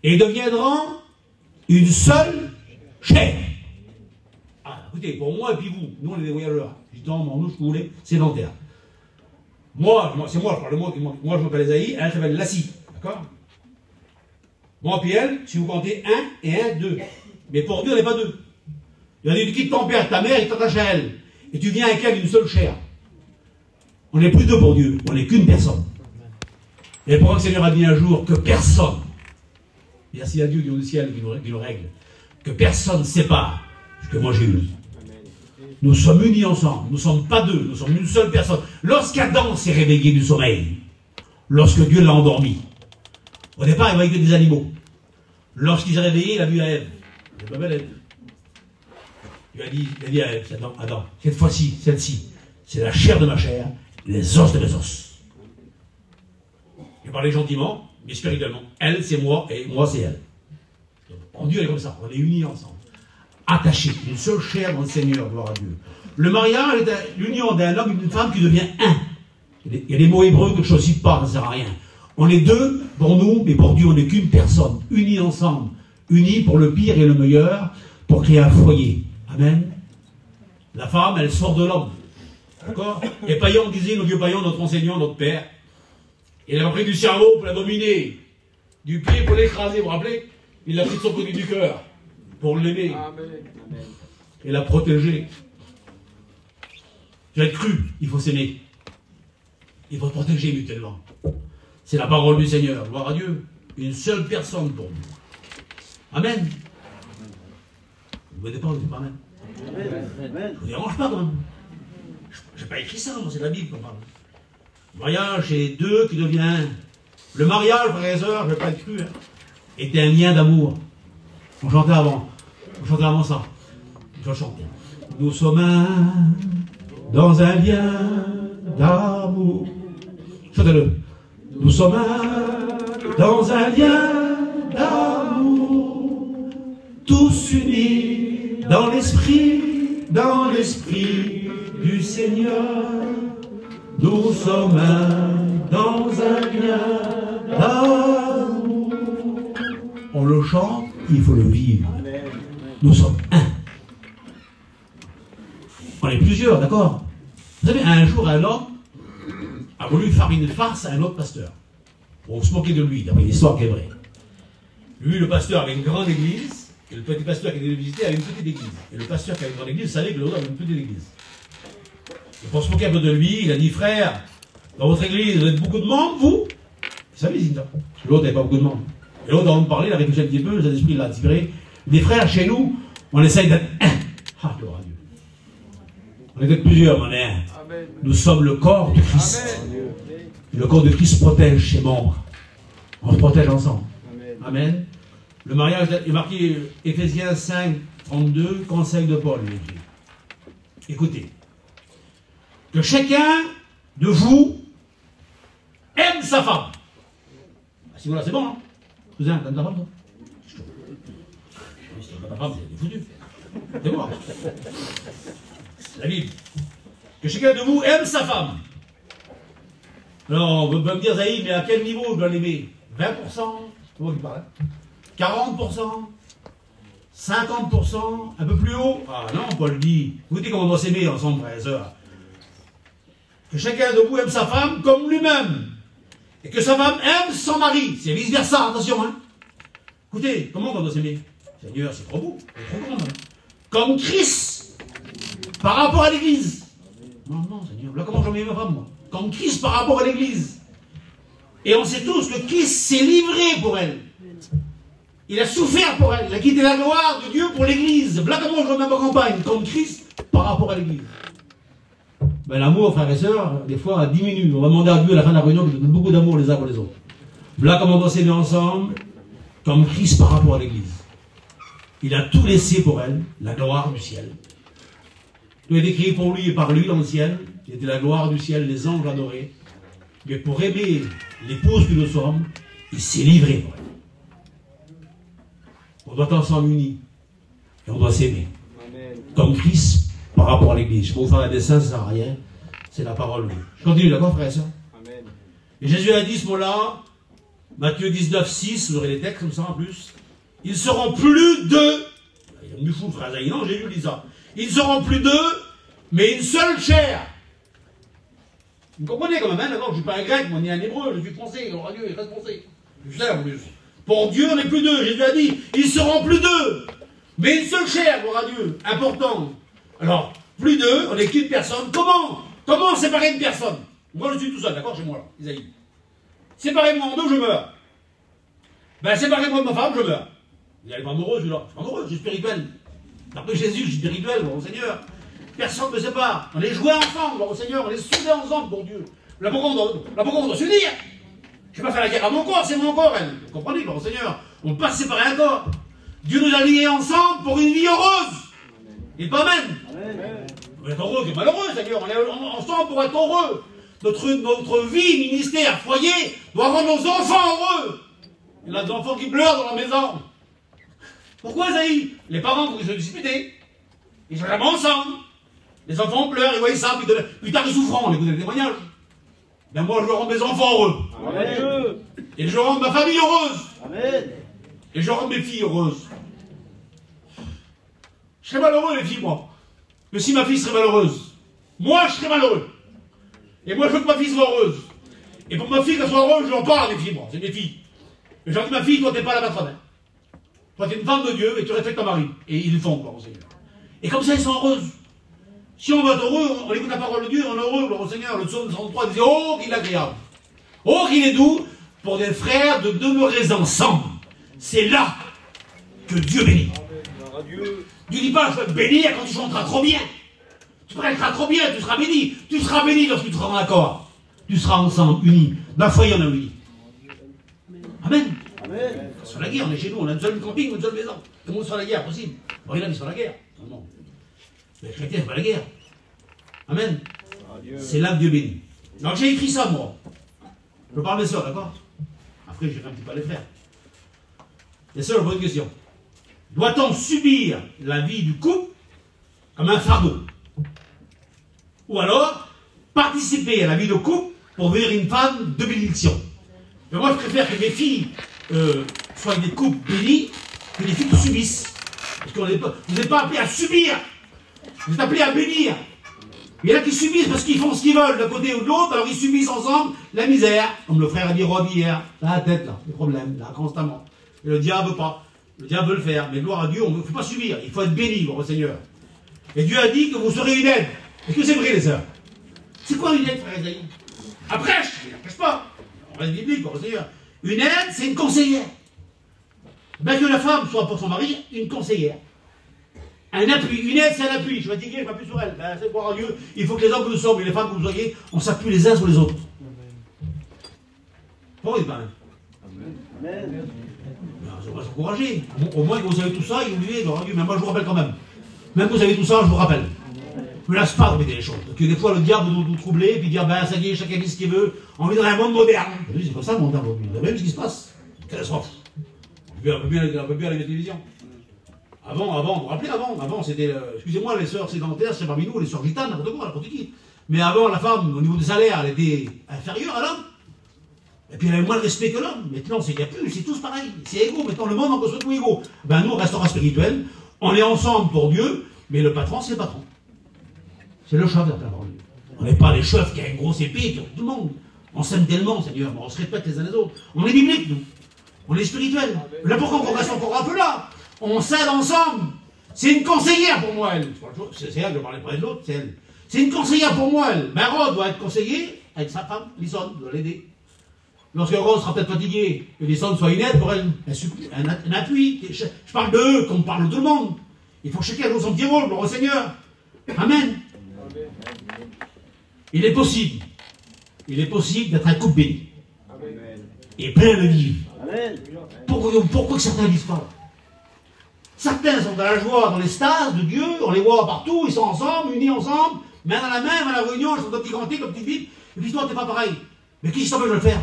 Et deviendront une seule chair. Ah, écoutez, pour moi et puis vous, nous on est des voyageurs. Gitan, Manouche, vous voulez, sédentaires. Moi, c'est moi, je parle de moi, moi je m'appelle Esaïe, elle s'appelle Lassie. D'accord? Moi puis elle, si vous comptez 1 et 1, 2. Mais pour Dieu, on n'est pas deux. Il a dit, tu quittes ton père, ta mère, et t'attaches à elle. Et tu viens avec elle une seule chair. On n'est plus deux pour Dieu, on n'est qu'une personne. Et pourquoi le Seigneur a dit un jour que personne, merci à Dieu du ciel qui nous règle, que personne ne sépare ce que moi j'ai uni. Nous sommes unis ensemble, nous ne sommes pas deux, nous sommes une seule personne. Lorsqu'Adam s'est réveillé du sommeil, lorsque Dieu l'a endormi, au départ il voyait que des animaux. Lorsqu'il s'est réveillé, il a vu la Ève. C'est pas belle Ève. Il a dit à Ève, Adam, cette fois-ci, celle-ci, c'est la chair de ma chair, les os de mes os. Il parlait gentiment, mais spirituellement. Elle, c'est moi, et moi, c'est elle. En Dieu, elle est comme ça, on est unis ensemble. Attachés, une seule chair dans le Seigneur, gloire à Dieu. Le mariage est l'union d'un homme et d'une femme qui devient un. Il y a des mots hébreux que je ne cite pas, ça ne sert à rien. On est deux pour nous, mais pour Dieu, on n'est qu'une personne, unis ensemble, unis pour le pire et le meilleur, pour créer un foyer. Amen. La femme, elle sort de l'homme. D'accord? Et Païen disait, nos vieux Païen, notre enseignant, notre père, il a pris du cerveau pour la dominer, du pied pour l'écraser, vous vous rappelez? Il l'a pris de son côté du cœur, pour l'aimer, et la protéger. Tu as cru, il faut s'aimer. Il faut se protéger mutuellement. C'est la parole du Seigneur, gloire à Dieu. Une seule personne pour nous. Amen. Vous ne voyez pas, vous dites pas amen. Je ne vous dérange pas quand même. Je n'ai pas écrit ça, c'est la Bible qu'on parle. Le mariage, c'est deux qui devient un. Le mariage, frères et sœurs, je ne vais pas être cru, hein, était un lien d'amour. On chantait avant. On chantait avant ça. Je vais chanter. Nous sommes un dans un lien d'amour. Chantez-le. Nous sommes un dans un lien d'amour. Tous unis dans l'esprit du Seigneur. Nous sommes un dans un lien d'amour. On le chante, il faut le vivre. Nous sommes un. On est plusieurs, d'accord? Vous savez, un jour, un homme a voulu faire une farce à un autre pasteur. On se moquait de lui, d'après l'histoire qui est vraie. Lui, le pasteur, avait une grande église, et le petit pasteur qui était visité avait une petite église. Et le pasteur qui avait une grande église savait que l'autre avait une petite église. Et pour se moquer un peu de lui, il a dit, frère, dans votre église, vous êtes beaucoup de membres, vous? Vous savez, ça. L'autre n'avait pas beaucoup de monde. Et l'autre, avant de parler, il a réfléchi un petit peu, le Saint-Esprit l'a attiré. Des frères, chez nous, on essaye d'être un. Ah, gloire à Dieu. On est peut-être plusieurs, mais on est un. Nous sommes le corps de Christ. Le corps de Christ protège ses membres. On se protège ensemble. Amen. Le mariage est marqué Éphésiens 5, 32, conseil de Paul. Écoutez. Que chacun de vous aime sa femme. Si voilà, c'est bon, hein? Cousin, t'aimes ta femme, toi? Si t'aimes pas ta femme, c'est foutu. C'est moi. C'est la Bible. Que chacun de vous aime sa femme. Alors, on peut me dire, Zaïd, mais à quel niveau je dois l'aimer? 20%? C'est moi qui parle. 40%? 50%? Un peu plus haut? Ah non, Paul dit. Écoutez comment on doit s'aimer ensemble, frères et sœurs. Que chacun de vous aime sa femme comme lui-même. Et que sa femme aime son mari. C'est vice-versa, attention, hein. Écoutez, comment on doit s'aimer? Seigneur, c'est trop beau, c'est trop grand, hein. Comme Christ, par rapport à l'Église. Non, non, Seigneur, là comment je mets ma femme, moi? Comme Christ par rapport à l'Église. Et on sait tous que Christ s'est livré pour elle. Il a souffert pour elle. Il a quitté la gloire de Dieu pour l'Église. Voilà comment je remets ma campagne, comme Christ par rapport à l'Église. Ben, l'amour, frères et sœurs, des fois, diminue. On va demander à Dieu à la fin de la réunion de donner beaucoup d'amour les uns pour les autres. Voilà comment on doit s'aimer ensemble, comme Christ par rapport à l'Église. Il a tout laissé pour elle, la gloire du ciel. Tout est écrit pour lui et par lui dans le ciel, qui était la gloire du ciel, les anges adorés. Mais pour aimer l'épouse que nous sommes, il s'est livré pour elle. On doit être ensemble unis. Et on doit s'aimer. Comme Christ par rapport à l'Église. Je peux vous faire un dessin, ça ne sert à rien. C'est la parole de Dieu. Je continue, d'accord, frère et sœur? Et Jésus a dit ce mot-là, Matthieu 19, 6, vous aurez les textes comme ça en plus. Ils seront plus deux. Il y a du fou, frère Zaïd. Non, Jésus dit ça. Ils seront plus deux, mais une seule chair. Vous comprenez quand même, hein, d'accord? Je ne suis pas un grec, moi, ni un hébreu, je suis français, gloire Dieu, il reste français. Je sais en plus. Pour Dieu, on n'est plus deux. Jésus a dit, ils seront plus deux, mais une seule chair, gloire à Dieu. Important. Alors, plus deux, on n'est qu'une personne. Comment séparer une personne? Moi, je suis tout seul, d'accord, chez moi, là, Isaïe. Séparez-moi en deux, je meurs. Ben, séparez-moi de ma femme, je meurs. Vous n'allez pas amoureux, celui-là. Je suis pas amoureux, je suis spirituel. D'après Jésus, je suis spirituel, mon Seigneur. Personne ne me sépare. On est joués ensemble, mon Seigneur. On est soudés ensemble, bon Dieu. Là, pourquoi on doit s'unir? Je ne vais pas faire la guerre à mon corps, c'est mon corps, elle. Vous comprenez, mon Seigneur? On ne peut pas séparer un corps. Dieu nous a liés ensemble pour une vie heureuse. Et pas même. On est heureux que malheureux, Seigneur. On est ensemble pour être heureux. Notre vie, ministère, foyer, doit rendre nos enfants heureux. Il y a des enfants qui pleurent dans la maison. Pourquoi, Zaïd? Les parents pourraient se disputer. Ils sont jamais ensemble. Les enfants pleurent, ils voient ça, plus tard ils souffrent. On écoute les témoignages. Ben moi, je veux rendre mes enfants heureux. Amen. Et je rends ma famille heureuse. Amen. Et je rends mes filles heureuses. Je serais malheureux, les filles, moi. Que si ma fille serait malheureuse, moi, je serais malheureux. Et moi, je veux que ma fille soit heureuse. Et pour que ma fille qu'elle soit heureuse, je lui en parle à mes filles, moi. C'est mes filles. Et je leur dis, ma fille, toi, t'es pas la patronne. Toi, t'es une femme de Dieu et tu respectes ton mari. Et ils le font, quoi, mon Seigneur. Et comme ça, ils sont heureuses. Si on va être heureux, on écoute la parole de Dieu, on est heureux, mon Seigneur. Le psaume 33 disait, oh, qu'il est agréable. Oh, qu'il est doux pour des frères de demeurer ensemble. C'est là que Dieu bénit. Dieu dit pas, je vais te bénir quand tu chanteras trop bien. Tu prêcheras trop bien, tu seras béni. Tu seras béni lorsque tu seras en accord. Tu seras ensemble, unis. D'un foyer, on est unis. Amen. Amen. Sur la guerre, on est chez nous, on a une seule camping, une seule maison. Tout le monde sur la guerre, possible. Bon, il a mis sur la guerre. Non. Les chrétiens, c'est pas la guerre. Amen. C'est là que Dieu bénit. Donc j'ai écrit ça, moi. Je parle des sœurs, d'accord? Après, j'irai un petit peu les frères. Les sœurs, bonne question. Doit-on subir la vie du couple comme un fardeau? Ou alors, participer à la vie de couple pour devenir une femme de bénédiction? Mais moi, je préfère que mes filles soient des couples bénis que des filles qui subissent. Parce que vous n'êtes pas appelés à subir. Vous êtes appelés à bénir. Il y en a qui subissent parce qu'ils font ce qu'ils veulent d'un côté ou de l'autre, alors ils subissent ensemble la misère. Comme le frère a dit Rob hier, là, la tête, là, les problèmes, là, constamment. Et le diable veut pas. Le diable veut le faire. Mais gloire à Dieu, on ne faut pas subir. Il faut être béni, mon Seigneur. Et Dieu a dit que vous serez une aide. Est-ce que c'est vrai, les sœurs? C'est quoi une aide, frère Esaïe? Après, je ne prêche pas. reste biblique, quoi, Seigneur. Une aide, c'est une conseillère. Ben que la femme soit pour son mari une conseillère. Un appui, une aide, c'est un appui. Je suis fatigué, je m'appuie sur elle. Ben, c'est pour Dieu. Il faut que les hommes que nous sommes et les femmes que vous soyez, on s'appuie les uns sur les autres. Bon, il parle. Amen. On va s'encourager. Au moins que vous savez tout ça, et oubliez, mais moi je vous rappelle quand même. Même que vous savez tout ça, je vous rappelle. Ne me laisse pas remettre les choses. Parce que des fois, le diable nous troubler, puis dire, ben ça y est, chacun dit ce qu'il veut. On vit dans un monde moderne. C'est comme ça le monde moderne. Vous savez même ce qui se passe. Catastrophe. On peut bien aller à la télévision. Avant, vous vous rappelez, avant c'était, excusez-moi, les sœurs sédentaires, c'est parmi nous, les sœurs gitanes, n'importe quoi, n'importe qui. Mais avant, la femme, au niveau des salaires, elle était inférieure à l'homme. Et puis elle avait moins de respect que l'homme. Maintenant, il n'y a plus, c'est tous pareil. C'est égaux. Maintenant, le monde, on construit tout égaux. Ben, nous, restaurant spirituel, on est ensemble pour Dieu, mais le patron, c'est le patron. C'est le chef d'abord. On n'est pas les chefs qui a une grosse épée sur tout le monde. On s'aime tellement, Seigneur, on se répète les uns les autres. On est biblique, nous. On est spirituel. Là, pourquoi on reste encore un peu là? On s'aide ensemble. C'est une conseillère pour moi, elle. C'est elle, je parlais pas de l'autre, c'est elle. C'est une conseillère pour moi, elle. Mais Rod doit être conseillée avec sa femme, Lison, doit l'aider. Lorsque Rose sera peut-être fatiguée, que Lison soit une aide pour elle, un appui. Je parle d'eux comme on parle de tout le monde. Il faut que chacun joue son petit rôle, gloire au Seigneur. Amen. Il est possible d'être un couple béni. Et plein de vivre. Pourquoi que certains ne disent pas? Certains sont dans la joie, dans l'extase de Dieu, on les voit partout, ils sont ensemble, unis ensemble, main dans la main, à la réunion, ils sont comme petits cantiques, comme petites bibles, et puis toi, t'es pas pareil. Mais qui t'empêche de le faire?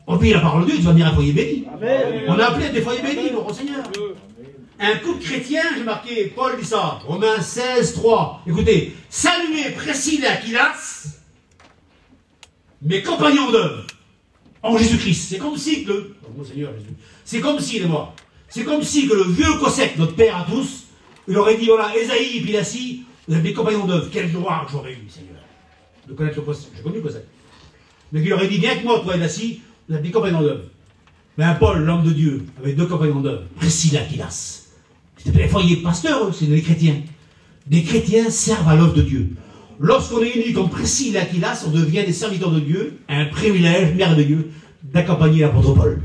On prie la parole de Dieu, tu vas venir un foyer béni. Amen. On a appelé des foyers bénis, mon Seigneur. Un couple chrétien, j'ai marqué, Paul dit ça, Romains 16, 3. Écoutez, saluez Priscille et Aquilas, mes compagnons d'œuvre, en Jésus-Christ. C'est comme si que mon Seigneur Jésus, c'est comme si, il est mort. C'est comme si que le vieux Cosec, notre père à tous, il aurait dit, voilà, Ésaïe et Pilassi, vous êtes mes compagnons d'œuvre. Quelle gloire j'aurais eu, Seigneur, de connaître le Cosec. J'ai connu Cosec. Mais qu'il aurait dit, viens avec moi, toi, Pilassi, vous êtes mes compagnons d'œuvre. Mais un Paul, l'homme de Dieu, avait deux compagnons d'œuvre, Priscille et Aquilas. C'était pas les foyers pasteurs, eux, c'est des chrétiens. Des chrétiens servent à l'œuvre de Dieu. Lorsqu'on est unis comme Priscille et Aquilas, on devient des serviteurs de Dieu, un privilège merveilleux d'accompagner l'apôtre Paul.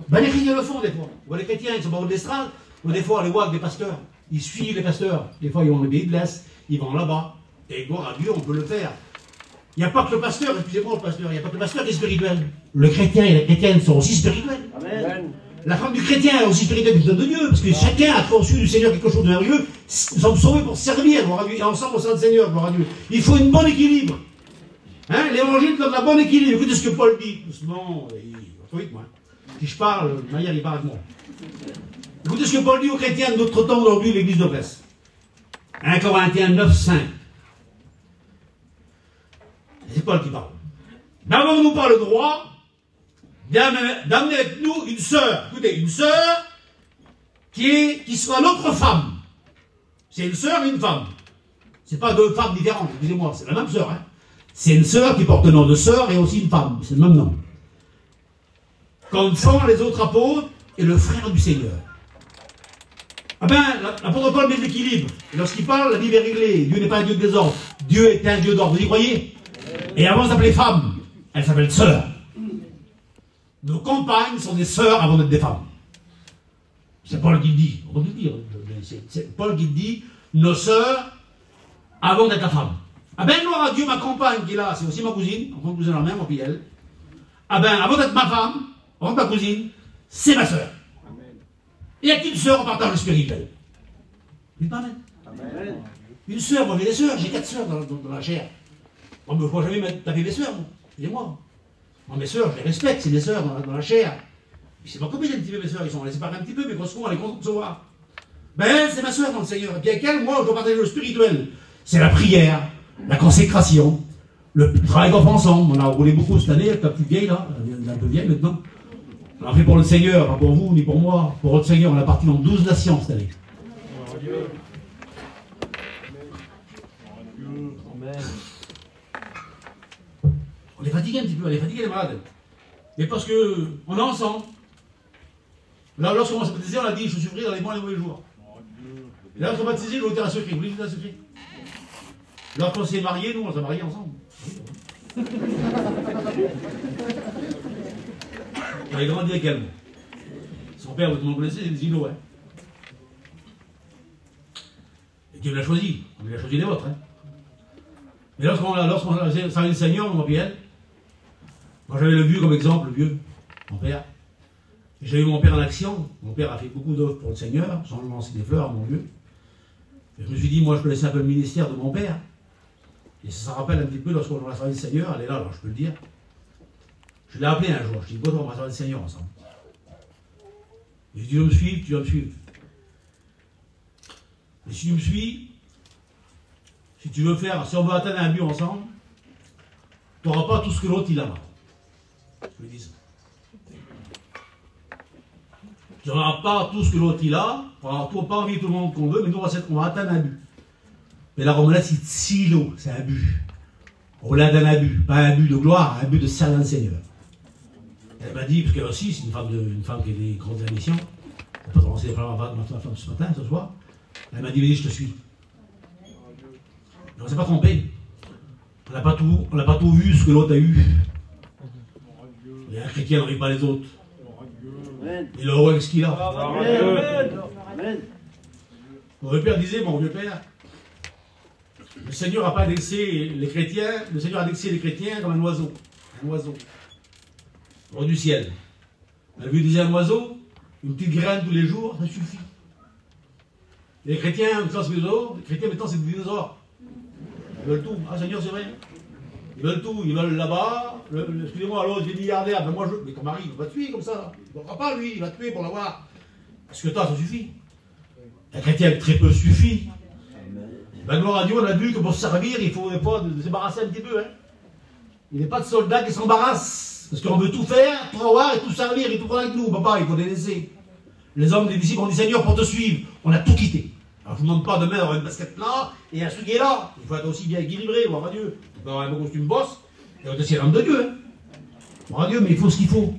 Ben, les chrétiens le font des fois. On voit les chrétiens, ils sont pas au de l'estrade, ou des fois on les voit avec des pasteurs. Ils suivent les pasteurs. Des fois ils ont des glaces, ils vont là-bas. Et gloire à Dieu, on peut le faire. Il n'y a pas que le pasteur, excusez-moi le pasteur, il n'y a pas que le pasteur qui est spirituel. Le chrétien et la chrétienne sont aussi spirituels. Amen. La femme du chrétien est aussi spirituelle du de Dieu, parce que chacun a conçu du Seigneur quelque chose de merveilleux. Nous sommes sauvés pour servir, gloire à Dieu, et ensemble au sein du Seigneur, gloire à Dieu. Il faut une bonne équilibre. Hein, l'évangile donne la bonne équilibre. Écoutez ce que Paul dit. Doucement, il va trop vite, moi. Si je parle, Maillard, il parle avec moi. Écoutez ce que Paul dit aux chrétiens de notre temps aujourd'hui, l'église de Brest. 1 Corinthiens 9, 5. C'est Paul qui parle. N'avons-nous pas le droit d'amener avec nous une sœur, écoutez, une sœur qui soit notre femme. C'est une sœur et une femme. C'est pas deux femmes différentes, excusez-moi, c'est la même sœur. Hein. C'est une sœur qui porte le nom de sœur et aussi une femme, c'est le même nom. Comme font les autres apôtres et le frère du Seigneur. Ah ben, l'apôtre Paul met de l'équilibre. Lorsqu'il parle, la Bible est réglée. Dieu n'est pas un Dieu de désordre. Dieu est un Dieu d'ordre. Vous y croyez? Et avant de s'appeler femme, elle s'appelle sœur. Nos compagnes sont des sœurs avant d'être des femmes. C'est Paul qui le dit. On peut le dire. C'est Paul qui le dit. Nos sœurs avant d'être la femme. Ah ben, gloire à Dieu, ma compagne qui est là, c'est aussi ma cousine. On prend cousine dans la main, moi puis elle. Ah ben, avant d'être ma femme, avant d'être ma cousine, c'est ma sœur. Il y a qu'une sœur en partage le spirituel. Dites pas amen. Amen. Une sœur, moi j'ai des sœurs, j'ai 4 sœurs dans la chair. Moi je ne me vois jamais taper mes sœurs, excusez-moi. Moi mes sœurs, je les respecte, c'est mes sœurs dans la chair. C'est pas combien un petit peu mes sœurs, ils sont les séparés un petit peu, mais grosso modo, on est contents de se voir. Ben elle, c'est ma sœur dans le Seigneur. Et puis avec elle, moi, je dois partager le spirituel. C'est la prière, la consécration, le travail qu'on fait ensemble. On a roulé beaucoup cette année, elle est plus vieille là, elle est un peu vieille maintenant. On a fait pour le Seigneur, pas pour vous, ni pour moi. Pour le Seigneur, on a parti dans 12 nations cette année. On est fatigué un petit peu, on est fatigué les malades. Mais parce qu'on est ensemble. Là, lorsqu'on s'est baptisé, on a dit, je suis pris dans les bons et les mauvais jours. Et là, lorsqu'on s'est baptisé, je vais vous dire un secret. Vous voulez que je vous dise un secret? Lorsqu'on s'est mariés, nous, on s'est mariés ensemble. J'avais grandi également. Son père, tout le monde connaissait, c'est des îlots. Hein. Et Dieu l'a choisi. Il a choisi les vôtres. Hein. Mais lorsqu'on a servi le Seigneur, mon Pierre, moi j'avais le vieux comme exemple, le vieux, mon père. J'ai eu mon père en action. Mon père a fait beaucoup d'œuvres pour le Seigneur, sans lui lancer des fleurs, mon vieux. Et je me suis dit, moi je connaissais un peu le ministère de mon père. Et ça rappelle un petit peu lorsqu'on a servi le Seigneur, elle est là, alors je peux le dire. Je l'ai appelé un jour, je lui ai dit, bon, on va servir le Seigneur ensemble. Et je lui ai dit, tu vas me suivre, tu vas me suivre. Et si tu me suis, si tu veux faire, si on veut atteindre un but ensemble, tu n'auras pas tout ce que l'autre il a. Je lui dis ça. Tu n'auras pas tout ce que l'autre il a, on n'aura pas envie tout le monde qu'on veut, mais nous on va atteindre un but. Mais la Romaine, c'est silo, c'est un but. On l'a d'un but, pas un but de gloire, un but de servir le Seigneur. Elle m'a dit, parce qu'elle aussi, c'est une femme qui a des grandes ambitions, on peut lancer des fleurs à ma femme ce matin, ce soir. Elle m'a dit, vas-mais je te suis. Mais on ne s'est pas trompé. On n'a pas tout vu ce que l'autre a eu. Et un chrétien n'arrive pas les autres. Il est heureux avec ce qu'il a. Mon vieux père disait, mon vieux père, le Seigneur n'a pas laissé les chrétiens, le Seigneur a laissé les chrétiens comme un oiseau. Un oiseau. Hors du ciel. Elle lui disait un oiseau, une petite graine tous les jours, ça suffit. Et les chrétiens, maintenant c'est des dinosaures, les chrétiens maintenant c'est des dinosaures. Ils veulent tout. Ah Seigneur, c'est vrai. Ils veulent tout. Ils veulent là-bas. Excusez-moi, l'autre, il est milliardaire. Ben moi, mais ton mari, il va te tuer comme ça. Il ne va pas, lui, il va te tuer pour l'avoir. Parce que toi, ça suffit. Un chrétien, très peu suffit. Ben, gloire à Dieu, on a vu que pour se servir, il faut pas se débarrasser un petit peu. Hein. Il n'y a pas de soldat qui s'embarrasse. Parce qu'on veut tout faire, tout avoir et tout servir et tout prendre avec nous. Papa, il faut les laisser. Les hommes, les disciples ont dit Seigneur, pour te suivre, on a tout quitté. Alors je ne vous demande pas demain d'avoir une basket là et un soulier là. Il faut être aussi bien équilibré, gloire à Dieu. Il faut avoir un bon costume boss et être aussi l'homme de Dieu. Hein. Gloire à Dieu, mais il faut ce qu'il faut.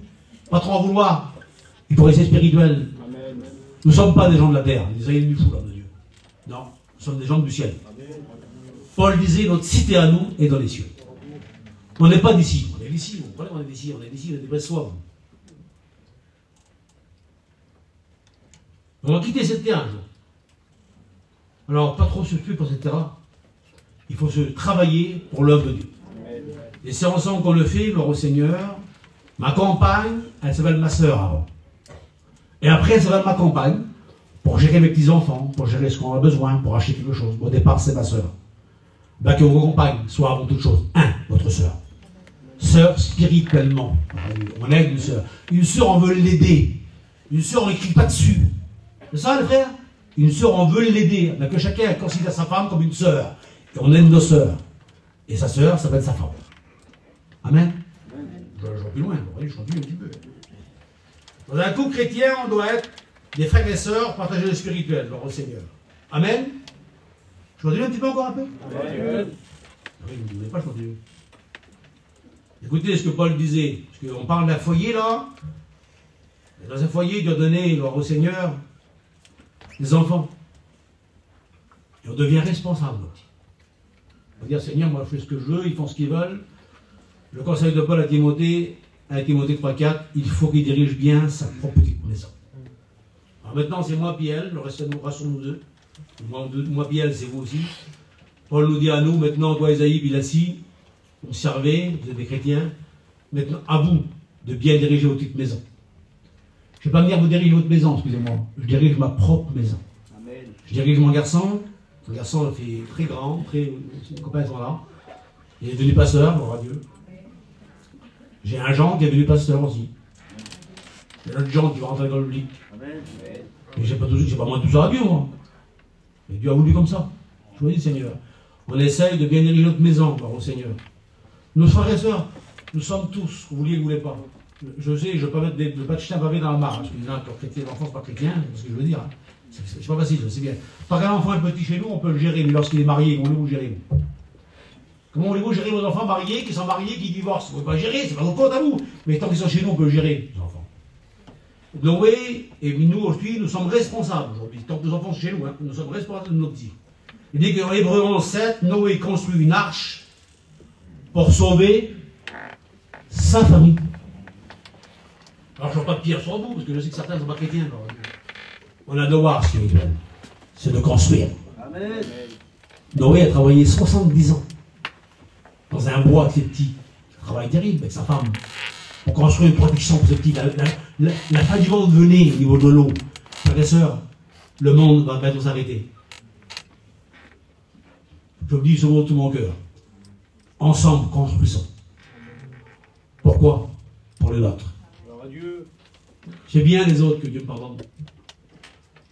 Pas trop en vouloir. Il faut rester spirituel. Amen. Nous ne sommes pas des gens de la terre, des aïeux du fou, l'homme de Dieu. Non, nous sommes des gens du ciel. Amen. Paul disait notre cité à nous est dans les cieux. On n'est pas d'ici. On est d'ici. On est d'ici. On est d'ici. On est des vrais soirs. On va quitter cette terre un jour. Alors, pas trop se tuer pour cette terre. Il faut se travailler pour l'œuvre de Dieu. Et c'est ensemble qu'on le fait, gloire au Seigneur. Ma compagne, elle s'appelle ma sœur avant. Et après, elle s'appelle ma compagne pour gérer mes petits-enfants, pour gérer ce qu'on a besoin, pour acheter quelque chose. Au départ, c'est ma sœur. Ben, que vos compagnes soient avant toute chose, votre sœur. Sœur spirituellement. On aide une sœur. Une sœur, on veut l'aider. Une sœur, on n'écrit pas dessus. C'est ça, les frères? Une sœur, on veut l'aider. Que chacun considère sa femme comme une sœur. Et on aide nos sœurs. Et sa sœur, ça va être sa femme. Amen. Je vais plus loin. Je continue un petit peu. Dans un couple chrétien, on doit être des frères et sœurs, partager le spirituel, gloire au Seigneur. Amen. Je continue un petit peu encore un peu? Amen. Oui, vous ne voulez pas, je continue. Écoutez ce que Paul disait. Parce qu'on parle d'un foyer là. Et dans un foyer, Dieu a donné, gloire au Seigneur, des enfants. Et on devient responsable. On va dire, Seigneur, moi je fais ce que je veux, ils font ce qu'ils veulent. Le conseil de Paul à Timothée 3,4, il faut qu'il dirige bien sa propre petite maison. Alors maintenant, c'est moi puis elle, le reste nous deux. Moi puis elle, c'est vous aussi. Paul nous dit à nous, maintenant, toi Esaïe, Bilassi, vous servez, vous êtes des chrétiens. Maintenant, à vous de bien diriger votre petite maison. Je ne vais pas venir vous diriger votre maison, excusez-moi. Je dirige ma propre maison. Amen. Je dirige mon garçon. Mon garçon fait très grand, ses copains sont là. Il est devenu pasteur, gloire à Dieu. J'ai un Jean qui est devenu pasteur aussi. Il y a d'autres gens qui vont rentrer dans le public. Et j'ai pas moins tout ça à Dieu, moi. Mais Dieu a voulu comme ça. Je vous dis, Seigneur. On essaye de bien diriger notre maison, gloire au Seigneur. Nos frères et sœurs, nous sommes tous, vous vouliez, vous voulez pas. Je sais, je ne veux pas mettre de pas de chien pavé dans la mare. Parce qu'il y en a qui ont chrétien, l'enfant, c'est pas chrétien, c'est ce que je veux dire. Hein. C'est pas facile, je sais bien. Par qu'un enfant est petit chez nous, on peut le gérer, mais lorsqu'il est marié, comment voulez-vous gérer? Comment voulez-vous gérer vos enfants mariés, qui sont mariés, qui divorcent? Vous ne pouvez pas gérer, c'est pas votre faute à vous. Mais tant qu'ils sont chez nous, on peut le gérer, les enfants. Noé et nous, aujourd'hui, nous sommes responsables aujourd'hui. Tant que nos enfants sont chez nous, hein, nous sommes responsables de nos petits. Il dit qu'en Hébreux 11:7, Noé construit une arche pour sauver sa famille. Alors je ne pas de pierre sur vous, parce que je sais que certains ne sont pas chrétiens. Alors, on a un devoir spirituel, c'est de construire. Amen. Noé a travaillé 70 ans dans un bois avec ses petits. Un travail terrible avec sa femme. Pour construire une protection pour ses petits. La fin du monde venait au niveau de l'eau. Frères et sœurs, le monde va bientôt s'arrêter. Je vous le dis souvent de tout mon cœur. Ensemble, construisons. Pourquoi? Pour les nôtres. C'est bien les autres, que Dieu me pardonne.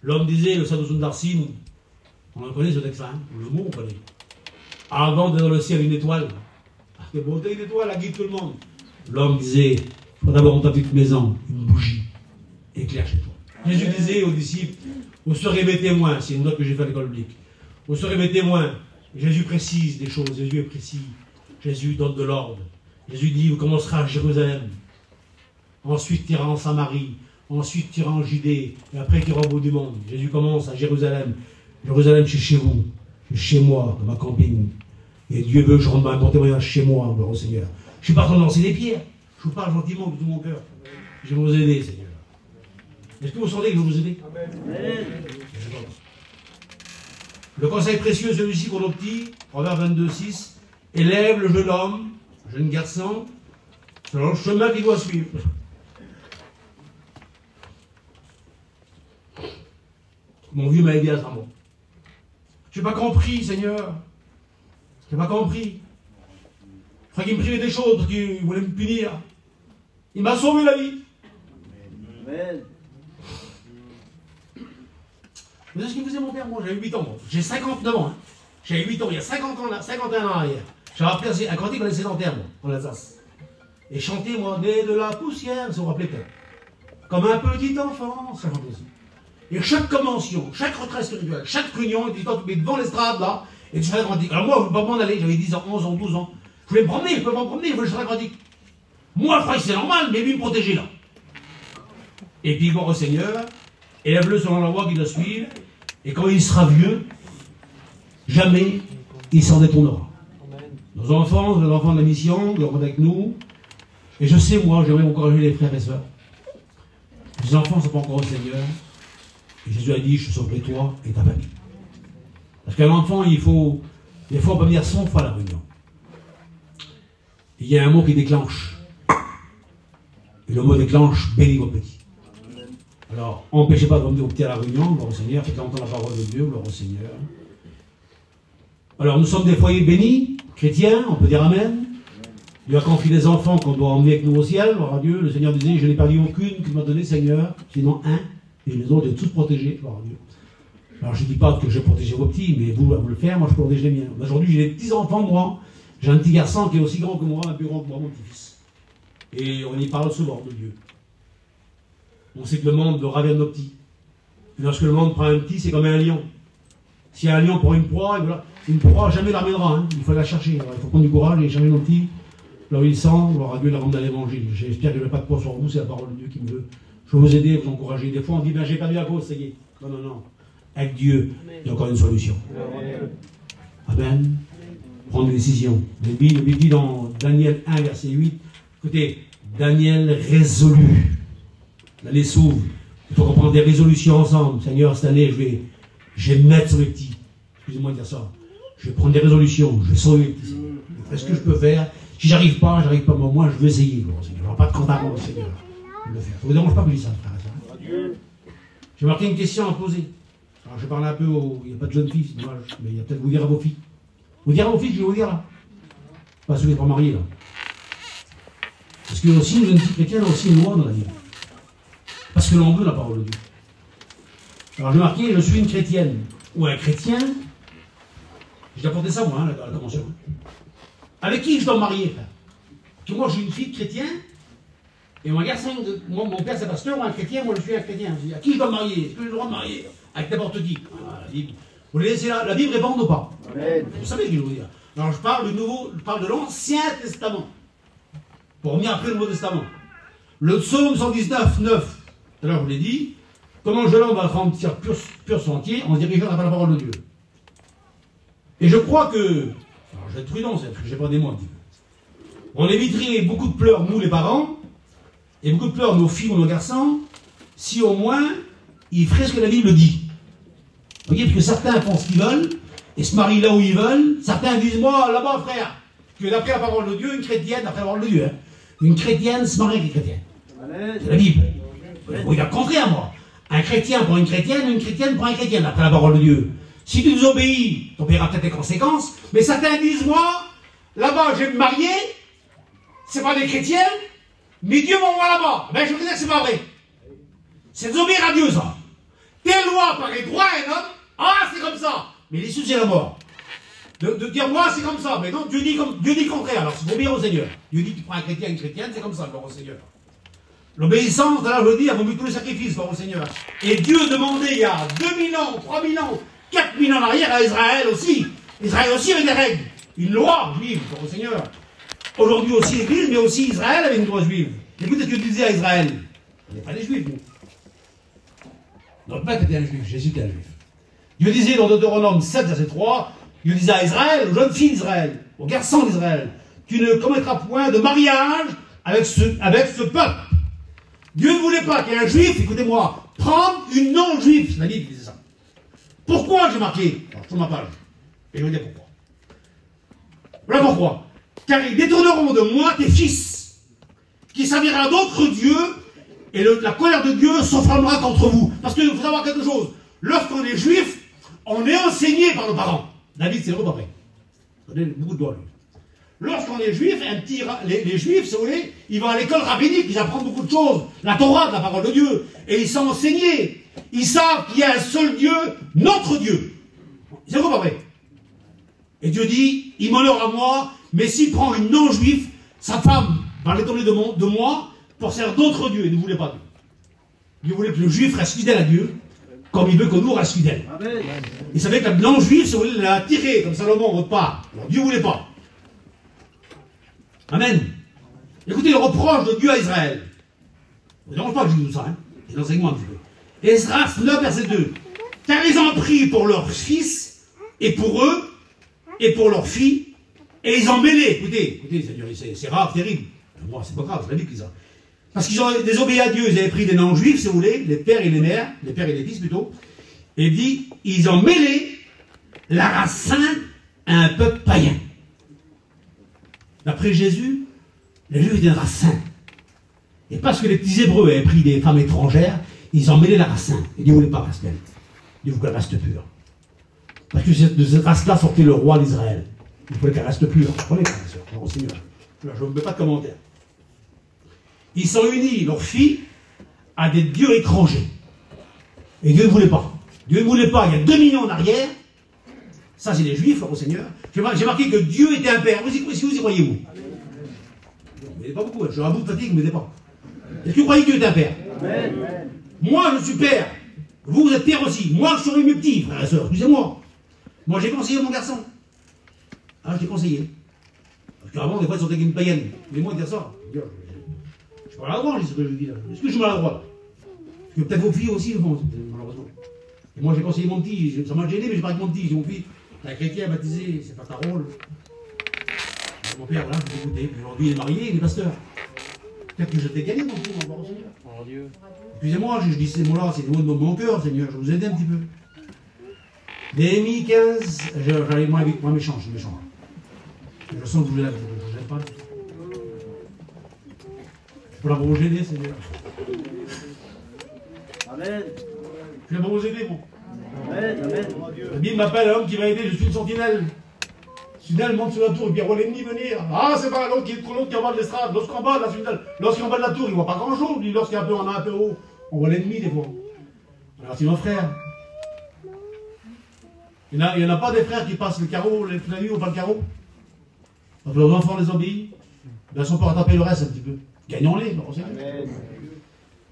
L'homme disait, le Sadhu Sundar Singh, on en connaît ce texte-là, hein, le mot on connaît. Avant d'être dans le ciel une étoile, parce que bon, une étoile, elle guide tout le monde. L'homme disait, il faut d'abord dans ta petite maison, une bougie, éclaire chez toi. Jésus disait aux disciples, vous serez mes témoins, c'est une note que j'ai fait à l'école biblique. Vous serez mes témoins. Jésus précise des choses, Jésus est précis. Jésus donne de l'ordre. Jésus dit, vous commencerez à Jérusalem. Ensuite, tu iras en Samarie. Ensuite, tu iras en Judée. Et après, tu iras au bout du monde. Jésus commence à Jérusalem. Jérusalem, c'est chez vous. C'est chez moi, dans ma camping. Et Dieu veut que je rende un bon témoignage chez moi, mon Seigneur. Je ne suis pas en train de lancer des pierres. Je vous parle gentiment de tout mon cœur. Je vais vous aider, Seigneur. Est-ce que vous sentez que je vais vous aider? Amen. Le conseil précieux, celui-ci pour nos petits, Proverbe 22, 6. Élève le jeune homme, le jeune garçon, selon le chemin qu'il doit suivre. Mon vieux m'a aidé à ce moment. Je n'ai pas compris, Seigneur. Je n'ai pas compris. Je crois qu'il me privait des choses parce qu'il voulait me punir. Il m'a sauvé la vie. Amen. Vous savez ce que faisait mon père? Moi, j'avais 8 ans. Moi. J'ai 59 ans. Hein. J'avais 8 ans. Il y a 50 ans, là, 51 ans arrière. J'avais appris un cantique dans les sédentaires, moi, en Alsace. Et chanter, moi, dès de la poussière, ça vous rappelez peut-être. Comme un petit enfant, ça chante aussi. Et chaque convention, chaque retraite spirituelle, chaque réunion, tu mets devant l'estrade, là, et tu fais un cantique. Alors moi, je ne voulais pas m'en aller, j'avais 10 ans, 11 ans, 12 ans. Je voulais me promener, je ne pouvais pas me promener, je voulais chanter un cantique. Moi, je croyais que c'est normal, mais lui me protéger, là. Et puis, gloire au Seigneur, élève-le selon la voie qu'il doit suivre, et quand il sera vieux, jamais il s'en détournera. Nos enfants, les enfants de la mission, ils rentrent avec nous. Et je sais, moi, j'aimerais encourager les frères et sœurs. Les enfants ne sont pas encore au Seigneur. Et Jésus a dit, je sauverai toi et ta famille. Parce qu'un enfant, il faut, des fois, on peut venir 100 fois à la réunion. Il y a un mot qui déclenche. Et le mot déclenche, bénis vos petits. Alors, empêchez pas de venir au petit à la réunion, gloire au Seigneur, faites entendre la parole de Dieu, gloire au Seigneur. Alors, nous sommes des foyers bénis, chrétiens, on peut dire Amen. Dieu a confié des enfants qu'on doit emmener avec nous au ciel, gloire à Dieu. Le Seigneur disait, je n'ai pas dit aucune que m'a donné Seigneur, sinon un, et les autres, j'ai tous protégés, gloire à Dieu. Alors, je ne dis pas que je vais protéger vos petits, mais vous le faire, moi je protège les miens. Aujourd'hui, j'ai des petits-enfants, moi. J'ai un petit garçon qui est aussi grand que moi, un plus grand que moi, mon petit-fils. Et on y parle souvent de Dieu. On sait que le monde doit ravir nos petits. Et lorsque le monde prend un petit, c'est comme un lion. Si un lion prend une proie, une proie jamais la ramènera. Hein. Il faut la chercher. Alors, il faut prendre du courage et chercher nos petits. Là où ils sont, gloire à Dieu, la rendre à l'évangile. J'espère que je n'ai pas de poids sur vous, c'est la parole de Dieu qui me veut. Je veux vous aider, vous encourager. Des fois, on dit, ben, j'ai perdu la cause, ça y est. Non, non, non. Avec Dieu, il y a encore une solution. Amen. Prendre des décisions. Le Bible dit dans Daniel 1, verset 8, écoutez, Daniel résolu. L'année s'ouvre. Il faut qu'on prenne des résolutions ensemble. Seigneur, cette année, je vais mettre sur les petits. Excusez-moi de dire ça. Je vais prendre des résolutions. Je vais sauver les petits. Qu'est-ce que je peux faire? Si j'arrive pas, mais moi, je vais essayer. Il n'y aura pas de condamnement, Seigneur. Je vais le faire. Ça ne vous dérange pas que je dise ça, frère et sœur? J'ai marqué une question à poser. Alors, je parle un peu il n'y a pas de jeunes filles, c'est dommage. Mais il y a peut-être vous dire à vos filles. Vous dire à vos filles, je vais vous dire là. Pas ceux qui ne sont pas mariés, là. Parce que aussi, une jeune fille chrétienne a aussi une loi dans la vie. Parce que l'on veut la parole de Dieu. Alors j'ai marqué, je suis une chrétienne. Ou un chrétien. J'ai apporté ça moi, la convention. Avec qui je dois me marier, frère? Parce que moi je suis une fille chrétienne. Et mon garçon, mon père c'est pasteur, moi un chrétien, moi je suis un chrétien. Je dis, à qui je dois me marier? Est-ce que j'ai le droit de me marier? Avec n'importe qui. La Bible. Vous laissez la Bible répondre ou pas? Amen. Vous savez ce que je veux dire. Alors je parle de l'Ancien Testament. Pour revenir après le Nouveau Testament. Le psaume 119, 9. Tout à l'heure, je vous l'ai dit, comment le jeune homme va remplir pur sentier en se dirigeant vers la parole de Dieu. Et je crois que, alors je vais être prudent, parce que j'ai pas des mots un petit peu. On éviterait beaucoup de pleurs, nous les parents, Et beaucoup de peur, nos filles ou nos garçons, si au moins ils feraient ce que la Bible dit. Vous voyez, parce que certains font ce qu'ils veulent, et se marient là où ils veulent. Certains disent, moi, là-bas, frère, que d'après la parole de Dieu, une chrétienne, d'après la parole de Dieu, hein, une chrétienne se marie avec une chrétienne. C'est la Bible. Oui, il y a le contraire, moi. Un chrétien pour une chrétienne pour un chrétien, d'après la parole de Dieu. Si tu nous obéis, tu paieras peut-être les conséquences, mais certains disent, moi, là-bas, je vais me marier, c'est pas des chrétiens, mais Dieu m'envoie là-bas. Ben, je veux dire que c'est pas vrai. C'est désobéir à Dieu, ça. Telle loi paraît droit à un homme, ah, c'est comme ça. Mais l'issue, c'est la mort. De dire, moi, c'est comme ça. Mais non, Dieu dit le contraire. Alors, c'est obéir au Seigneur. Dieu dit, tu prends un chrétien, une chrétienne, c'est comme ça, alors au Seigneur. L'obéissance, là, je veux dire, vaut mieux que tous les sacrifices, pour au Seigneur. Et Dieu demandait, il y a 2000 ans, 3000 ans, 4000 ans en arrière, à Israël aussi. Israël aussi avait des règles. Une loi juive, pour au Seigneur. Aujourd'hui aussi l'Église, mais aussi Israël avait une loi juive. Écoutez ce que Dieu disait à Israël. On n'est pas des juifs, nous. Notre maître était un juif, Jésus était un juif. Dieu disait dans Deutéronome 7, verset 3, Dieu disait à Israël, aux jeunes filles d'Israël, aux garçons d'Israël, tu ne commettras point de mariage avec ce peuple. Dieu ne voulait pas qu'un juif, écoutez-moi, prendre une non-juive. C'est la Bible qui disait ça. Pourquoi j'ai marqué? Alors, je tourne ma page. Et je vais vous dire pourquoi. Voilà pourquoi. Car ils détourneront de moi tes fils, qui serviront à d'autres dieux, et la colère de Dieu s'enflammera contre vous. Parce qu'il faut savoir quelque chose. Lorsqu'on est juif, on est enseigné par nos parents. David, c'est le repas après. Ça donne beaucoup de doigts, lui. Lorsqu'on est juif, les juifs, si vous voulez, ils vont à l'école rabbinique, ils apprennent beaucoup de choses. La Torah, la parole de Dieu. Et ils sont enseignés. Ils savent qu'il y a un seul Dieu, notre Dieu. C'est le repas après. Et Dieu dit, il m'honore à moi, mais s'il prend une non-juive, sa femme va l'étonner de moi pour servir d'autres dieux. Il ne voulait pas Dieu. Dieu voulait que le juif reste fidèle à Dieu, comme il veut que nous restent fidèles. Amen. Il savait que la non-juive, il l'a attiré, comme Salomon, votre part. Alors Dieu ne voulait pas. Amen. Écoutez le reproche de Dieu à Israël. Ne dérange pas que je dise tout ça, hein. C'est l'enseignement un petit peu. Esdras 9, verset 2. Car ils ont pris pour leurs fils, et pour eux, et pour leurs filles, et ils ont mêlé. Écoutez, c'est rare, terrible. Moi, c'est pas grave, c'est la Bible qui dit ça. Parce qu'ils ont désobéi à Dieu, ils avaient pris des non-juifs, si vous voulez, les pères et les mères, les pères et les fils plutôt, et dit, ils ont mêlé la race sainte à un peuple païen. D'après Jésus, les Juifs étaient une race sainte. Et parce que les petits Hébreux avaient pris des femmes étrangères, ils ont mêlé la race sainte. Et Dieu ne voulait pas rester. Dieu voulait qu'elle reste pure. Parce que de cette race-là sortait le roi d'Israël. Il fallait qu'elle reste pure. Vous comprenez, frères et sœurs, au Seigneur. Je ne mets pas de commentaires. Ils sont unis, leurs filles, à des dieux étrangers. Et Dieu ne voulait pas. Dieu ne voulait pas. Il y a 2 millions en arrière. Ça, c'est les Juifs, au Seigneur. J'ai marqué que Dieu était un père. Vous y croyez-vous? Vous n'aidez pas beaucoup. Je suis à bout de fatigue, vous n'aidez pas. Est-ce que vous croyez que Dieu est un père? Amen. Moi, je suis père. Vous êtes père aussi. Moi, je serai mes petits, frères et sœurs. Excusez-moi. Moi, j'ai conseillé mon garçon. Ah, je l'ai conseillé. Parce qu'avant, des fois, ils sont avec une païenne. Mais moi, dire ça. Je suis maladroit, ce que je dis là. Est-ce que je suis maladroit? Parce que peut-être vos filles aussi le font, malheureusement. Et moi, j'ai conseillé mon petit. Ça m'a gêné, mais j'ai parlé avec mon petit. J'ai mon fils. T'es un chrétien baptisé, c'est pas ta rôle. Mon père, voilà, je vous écoutez. Puis aujourd'hui, il est marié, il est pasteur. Peut-être que je t'ai gagné, mon fils, encore au Seigneur. Oh Dieu. Excusez-moi, je dis ces mots-là, c'est des mots de mon cœur, Seigneur. Je vous aide un petit peu. Néhémie 15, j'allais moins vite, moins méchant, je suis méchant. Je sens que je vous aide pas. Je peux la vous gêner, Seigneur. Amen. Je vais vous aider, bon. Amen, amen. La Bible m'appelle un homme qui va aider, je suis une sentinelle. Sentinelle monte sur la tour, et puis il voit l'ennemi venir. Ah, c'est pas l'autre qui est trop long qui en bas de l'estrade. Lorsqu'en bas de la sentinelle, lorsqu'en bas de la tour, il ne voit pas grand-chose. Lorsqu'il y en a un peu haut, on voit l'ennemi des fois. Alors c'est mon frère. Il n'y en a pas des frères qui passent le carreau, la nuit ou pas le carreau. Quand leurs enfants les obéissent, ben, ils sont pas rattraper le reste un petit peu. Gagnons-les, non,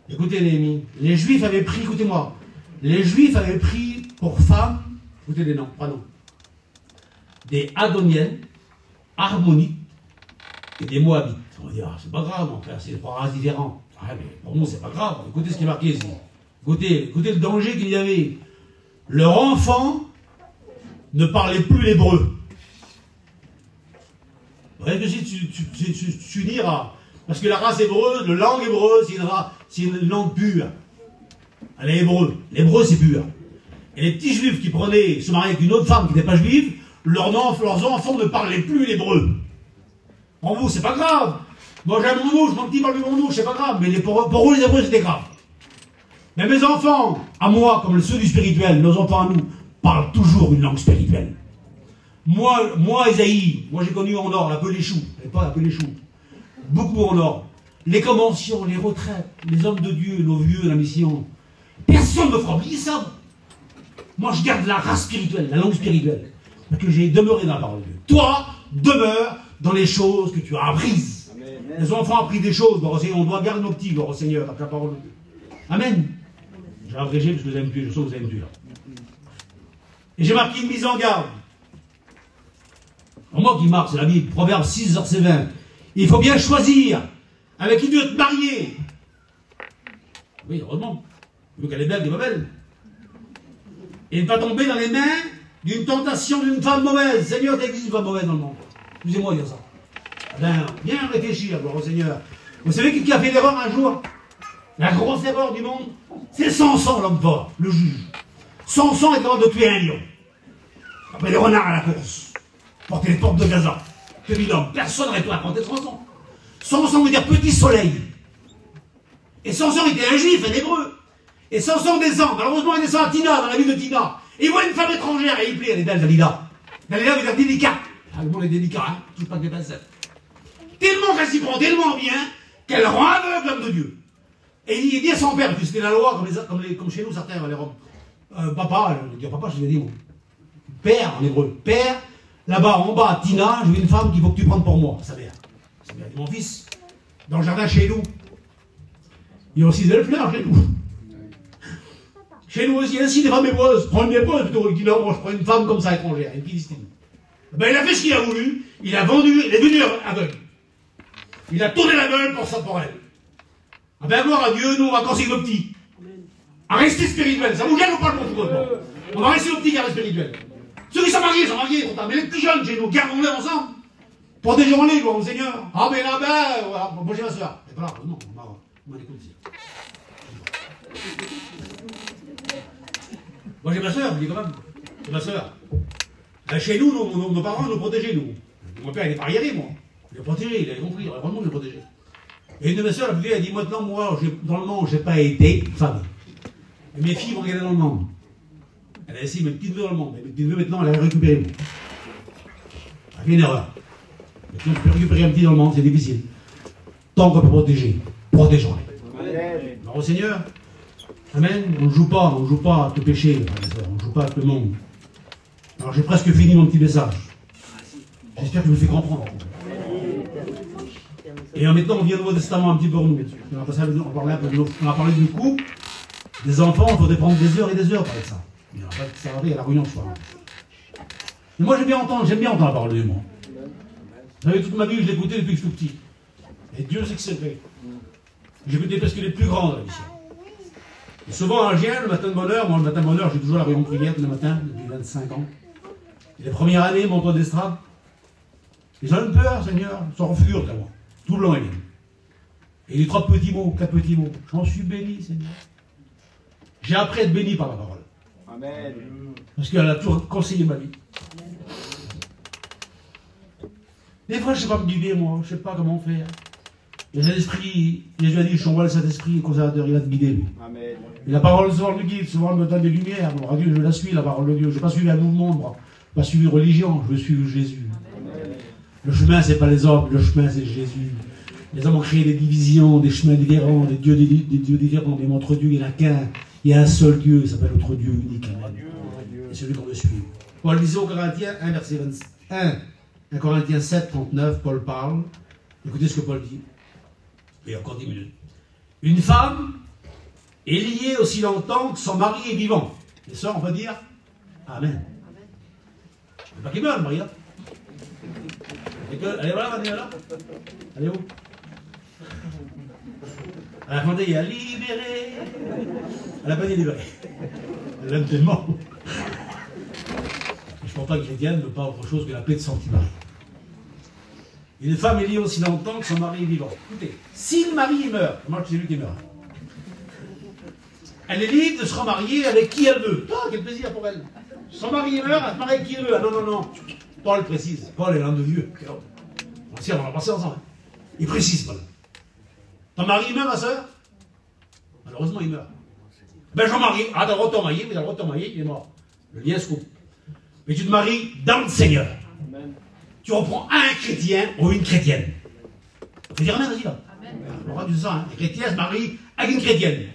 écoutez, Néhémie, les Juifs avaient pris, écoutez-moi, les Juifs avaient pris pour femmes, écoutez les noms, pas noms, des Adoniennes, Harmonites et des Moabites. On va dire, ah, c'est pas grave, mon frère, c'est 3 races différentes. Ah, mais pour nous, c'est pas grave. Écoutez ce qui est marqué ici. Écoutez le danger qu'il y avait. Leur enfant ne parlait plus l'hébreu. Rien que si tu unir Parce que la race hébreuse, la langue hébreuse, c'est une langue pure. Elle est hébreu. L'hébreu, c'est pur. Et les petits juifs qui se mariaient avec une autre femme qui n'était pas juive, leurs enfants ne parlaient plus l'hébreu. Pour vous, c'est pas grave. Moi, j'ai mon nom, mon petit parle mon nom, c'est pas grave. Mais pour eux, les hébreux, c'était grave. Mais mes enfants, à moi, comme ceux du spirituel, nos enfants à nous, parlent toujours une langue spirituelle. Moi, Esaïe, moi j'ai connu en or, la Péléchou, pas la Péléchou, beaucoup en or. Les conventions, les retraites, les hommes de Dieu, nos vieux, la mission. Personne ne me fera oublier ça. Moi, je garde la race spirituelle, la langue spirituelle. Parce que j'ai demeuré dans la parole de Dieu. Toi, demeure dans les choses que tu as apprises. Amen. Les enfants ont appris des choses, on doit garder nos petits, gloire au Seigneur, avec la parole de Dieu. Amen. J'ai abrégé parce que vous allez me tuer, je sens que vous allez me tuer. Et j'ai marqué une mise en garde. Moi qui marque, c'est la Bible, Proverbe 6, verset 20. Il faut bien choisir avec qui tu veux te marier. Oui, heureusement. Donc elle est belle, elle est pas belle. Et ne pas tomber dans les mains d'une tentation d'une femme mauvaise. Seigneur, t'existe une femme mauvaise dans le monde. Excusez-moi de dire ça. Ben, bien réfléchir, gloire au Seigneur. Vous savez qui a fait l'erreur un jour? La grosse erreur du monde, c'est Samson, l'homme fort, le juge. Samson est capable de tuer un lion. Après les renards à la course. Porter les portes de Gaza. Que dit l'homme? Personne n'aurait pu raconter Samson. Samson veut dire petit soleil. Et Samson était un juif, un hébreu. Et Samson descend. Malheureusement, il descend à Tina, dans la ville de Tina. Et il voit une femme étrangère et il plaît. Elle est belle, Dalila. Dalila veut dire délicat. Ah, le monde est délicat, hein. Touche pas que des pincettes. Tellement qu'elle s'y prend tellement bien qu'elle rend aveugle l'homme de Dieu. Et il dit à son père, puisque c'était la loi, comme chez nous, certains, les Roms. Papa, je veux dire papa, je l'ai dit, moi. Père, en hébreu. Père, là-bas, en bas, à Tina, j'ai une femme qu'il faut que tu prennes pour moi. Sa mère. Sa mère dit, mon fils, dans le jardin chez nous, il y a aussi des belles fleurs chez nous. Chez nous aussi, il y a aussi des femmes hébreuses. Prends une épouse plutôt. Il dit, non, moi, je prends une femme comme ça, étrangère, une Philistine. Ben, il a fait ce qu'il a voulu. Il a vendu, il est devenu aveugle. Il a tourné la gueule pour ça, pour elle. Ah ben, gloire à Dieu, nous, on va conseiller nos petits. À rester spirituel. Ça vous gêne ou pas, le monde? On va rester nos petits garder spirituel. Ceux qui sont mariés, mais les petits jeunes chez nous, gardons-les ensemble. Protégeons-les, gloire au Seigneur. Ah ben là, ben, voilà. Moi j'ai ma soeur. Et voilà, non, on m'a écouté. Moi j'ai ma soeur, je dis quand même. J'ai ma soeur. Chez nous, nos parents nous protégeaient, nous. Mon père, il est pas arriéré, moi. Il est protégé, il avait compris, vraiment, il est protégé. Et une de mes soeurs, la plus vieille, elle dit, maintenant, moi, dans le monde, je n'ai pas été femme. Et mes filles vont regarder dans le monde. Elle a essayé mes petites neveux dans le monde. Mes petites neveux, maintenant, elle a récupéré. Elle a fait une erreur. Maintenant, je peux récupérer un petit dans le monde, c'est difficile. Tant qu'on peut protéger, protégeons-les. Alors, au Seigneur, amen, on ne joue pas avec le péché, on ne joue pas avec le monde. Alors, j'ai presque fini mon petit message. J'espère que je me fais comprendre. Et maintenant, on vient au Nouveau Testament un petit peu pour nous. On a parlé du couple, des enfants, il faudrait prendre des heures et des heures pour parler de ça. Il n'y aura pas de servir à la réunion ce soir. Mais moi, j'aime bien entendre la parole de Dieu, moi. Vous savez, toute ma vie, je l'ai écouté depuis que je suis tout petit. Et Dieu sait que c'est vrai. J'ai écouté presque les plus grands de la mission. Et souvent, à Gien, le matin de bonheur, moi, le matin de bonheur, j'ai toujours la réunion de prière le matin, depuis 25 ans. Et les premières années, mon toit d'estrade, les gens ont peur, Seigneur, s'en refigurent à moi. Tout le long, il est. Et les 3 petits mots, 4 petits mots. J'en suis béni, Seigneur. J'ai appris à être béni par la parole. Amen. Parce qu'elle a toujours conseillé ma vie. Des fois, je ne sais pas me guider, moi. Je ne sais pas comment faire. Et l'esprit, Jésus a dit, je t'envoie le Saint-Esprit, le conservateur, il va te guider, lui. Amen. Et la parole, souvent, me guide, souvent, elle me donne des lumières. Alors, Dieu, je la suis, la parole de Dieu. Je ne vais pas suivre un mouvement, moi. Je ne vais pas suivre une religion, je veux suivre Jésus. Amen. Le chemin, ce n'est pas les hommes, le chemin, c'est Jésus. Les hommes ont créé des divisions, des chemins différents, des dieux différents, mais entre Dieu, il n'y en a qu'un. Il y a un seul Dieu, il s'appelle notre Dieu unique. Et celui qu'on veut suivre. Paul disait aux Corinthiens 1, verset 21, 1 Corinthiens 7, 39, Paul parle. Écoutez ce que Paul dit. Et encore 10 minutes. Une femme est liée aussi longtemps que son mari est vivant. Et ça, on va dire Amen. C'est pas qu'il meurt, Maria. Allez, voilà, allez là. Allez où? Elle a demandé, il a libéré. Elle n'a pas dit libéré. Elle l'aime tellement. Je ne pense pas que chrétienne ne veut pas autre chose que la paix de son petit mari. Une femme est liée aussi longtemps que son mari est vivant. Écoutez, si le mari meurt, moi c'est lui qui meurt. Elle est libre de se remarier avec qui elle veut. Ah, quel plaisir pour elle. Son mari meurt, elle se marie avec qui elle veut. Ah non, non, non. Paul précise. Paul est l'un de Dieu. On va passer ensemble. Il précise, Paul. Ton mari meurt, ma soeur? Malheureusement, il meurt. Ben, je me marie. Ah, t'as le droit de te marier, mais t'as le droit de te marier, il est mort. Le lien se coupe. Mais tu te maries dans le Seigneur. Amen. Tu reprends un chrétien ou une chrétienne. On fait dire amen, vas-y là. On aura du sang, hein. Les chrétiens se marient avec une chrétienne.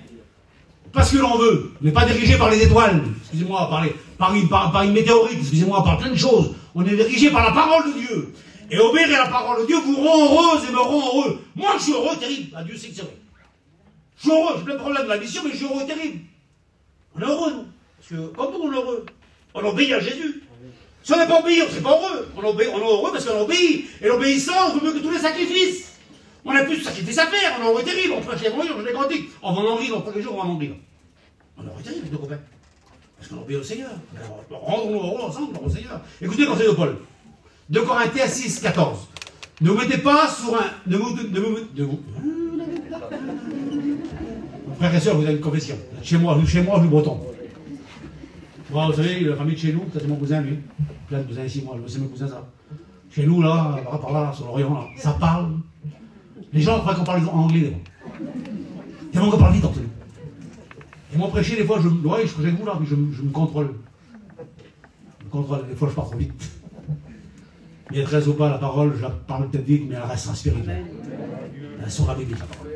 Parce que l'on veut. On n'est pas dirigé par les étoiles. Excusez-moi, par une météorite. Excusez-moi, par plein de choses. On est dirigé par la parole de Dieu. Et obéir à la parole de Dieu vous rend heureuse et me rend heureux. Moi, je suis heureux, terrible. Ah, Dieu sait que c'est vrai. Je suis heureux, j'ai plein de problèmes de la mission, mais je suis heureux, terrible. On est heureux, nous. Parce que, quand on est heureux, on obéit à Jésus. Si on n'est pas obéi, on ne serait pas heureux. On est heureux parce qu'on obéit. Et l'obéissance vaut mieux que tous les sacrifices. On n'a plus de sacrifices à faire, on est heureux, terrible. On prêche l'évangile, on est grandique. On va en rire, on prend les jours, on va en rire. On est heureux, terrible, les deux copains. Parce qu'on obéit au Seigneur. Rendons-nous heureux ensemble, au Seigneur. Écoutez le conseil de Paul. 2 Corinthiens 6, 14. Ne vous mettez pas sur un... Frères et sœurs, vous avez une confession. Chez moi, je suis breton. Moi, vous savez, la famille de chez nous, ça c'est mon cousin, lui. Plein de cousins ici, moi, c'est mes cousins, ça. Chez nous, là, par là, sur l'Orient, là, ça parle. Les gens croient qu'on parle en anglais, tellement qu'on parle vite, en fait. Et moi, prêcher, des fois, je prêche avec vous, là, mais je me contrôle. Je me contrôle, des fois, je pars trop vite. Maîtresse ou pas, la parole, je la parle peut-être vite, mais elle reste spirituelle. Elle sera biblique, la parole.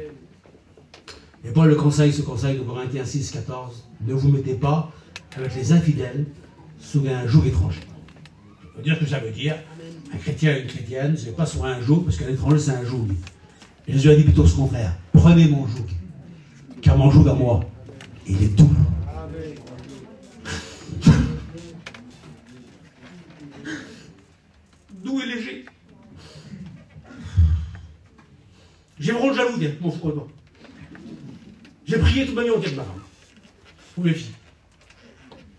Et Paul le conseil, ce conseil de Corinthiens 6, 14, ne vous mettez pas avec les infidèles sous un joug étranger. Je veux dire ce que ça veut dire. Un chrétien et une chrétienne, ce n'est pas sur un joug, parce qu'un étranger, c'est un joug. Et Jésus a dit plutôt ce contraire. Prenez mon joug, car mon joug à moi, il est doux. Doux et léger. J'ai le rôle jaloux, mon frère. J'ai prié toute ma vie en tête, ma femme. Pour les filles.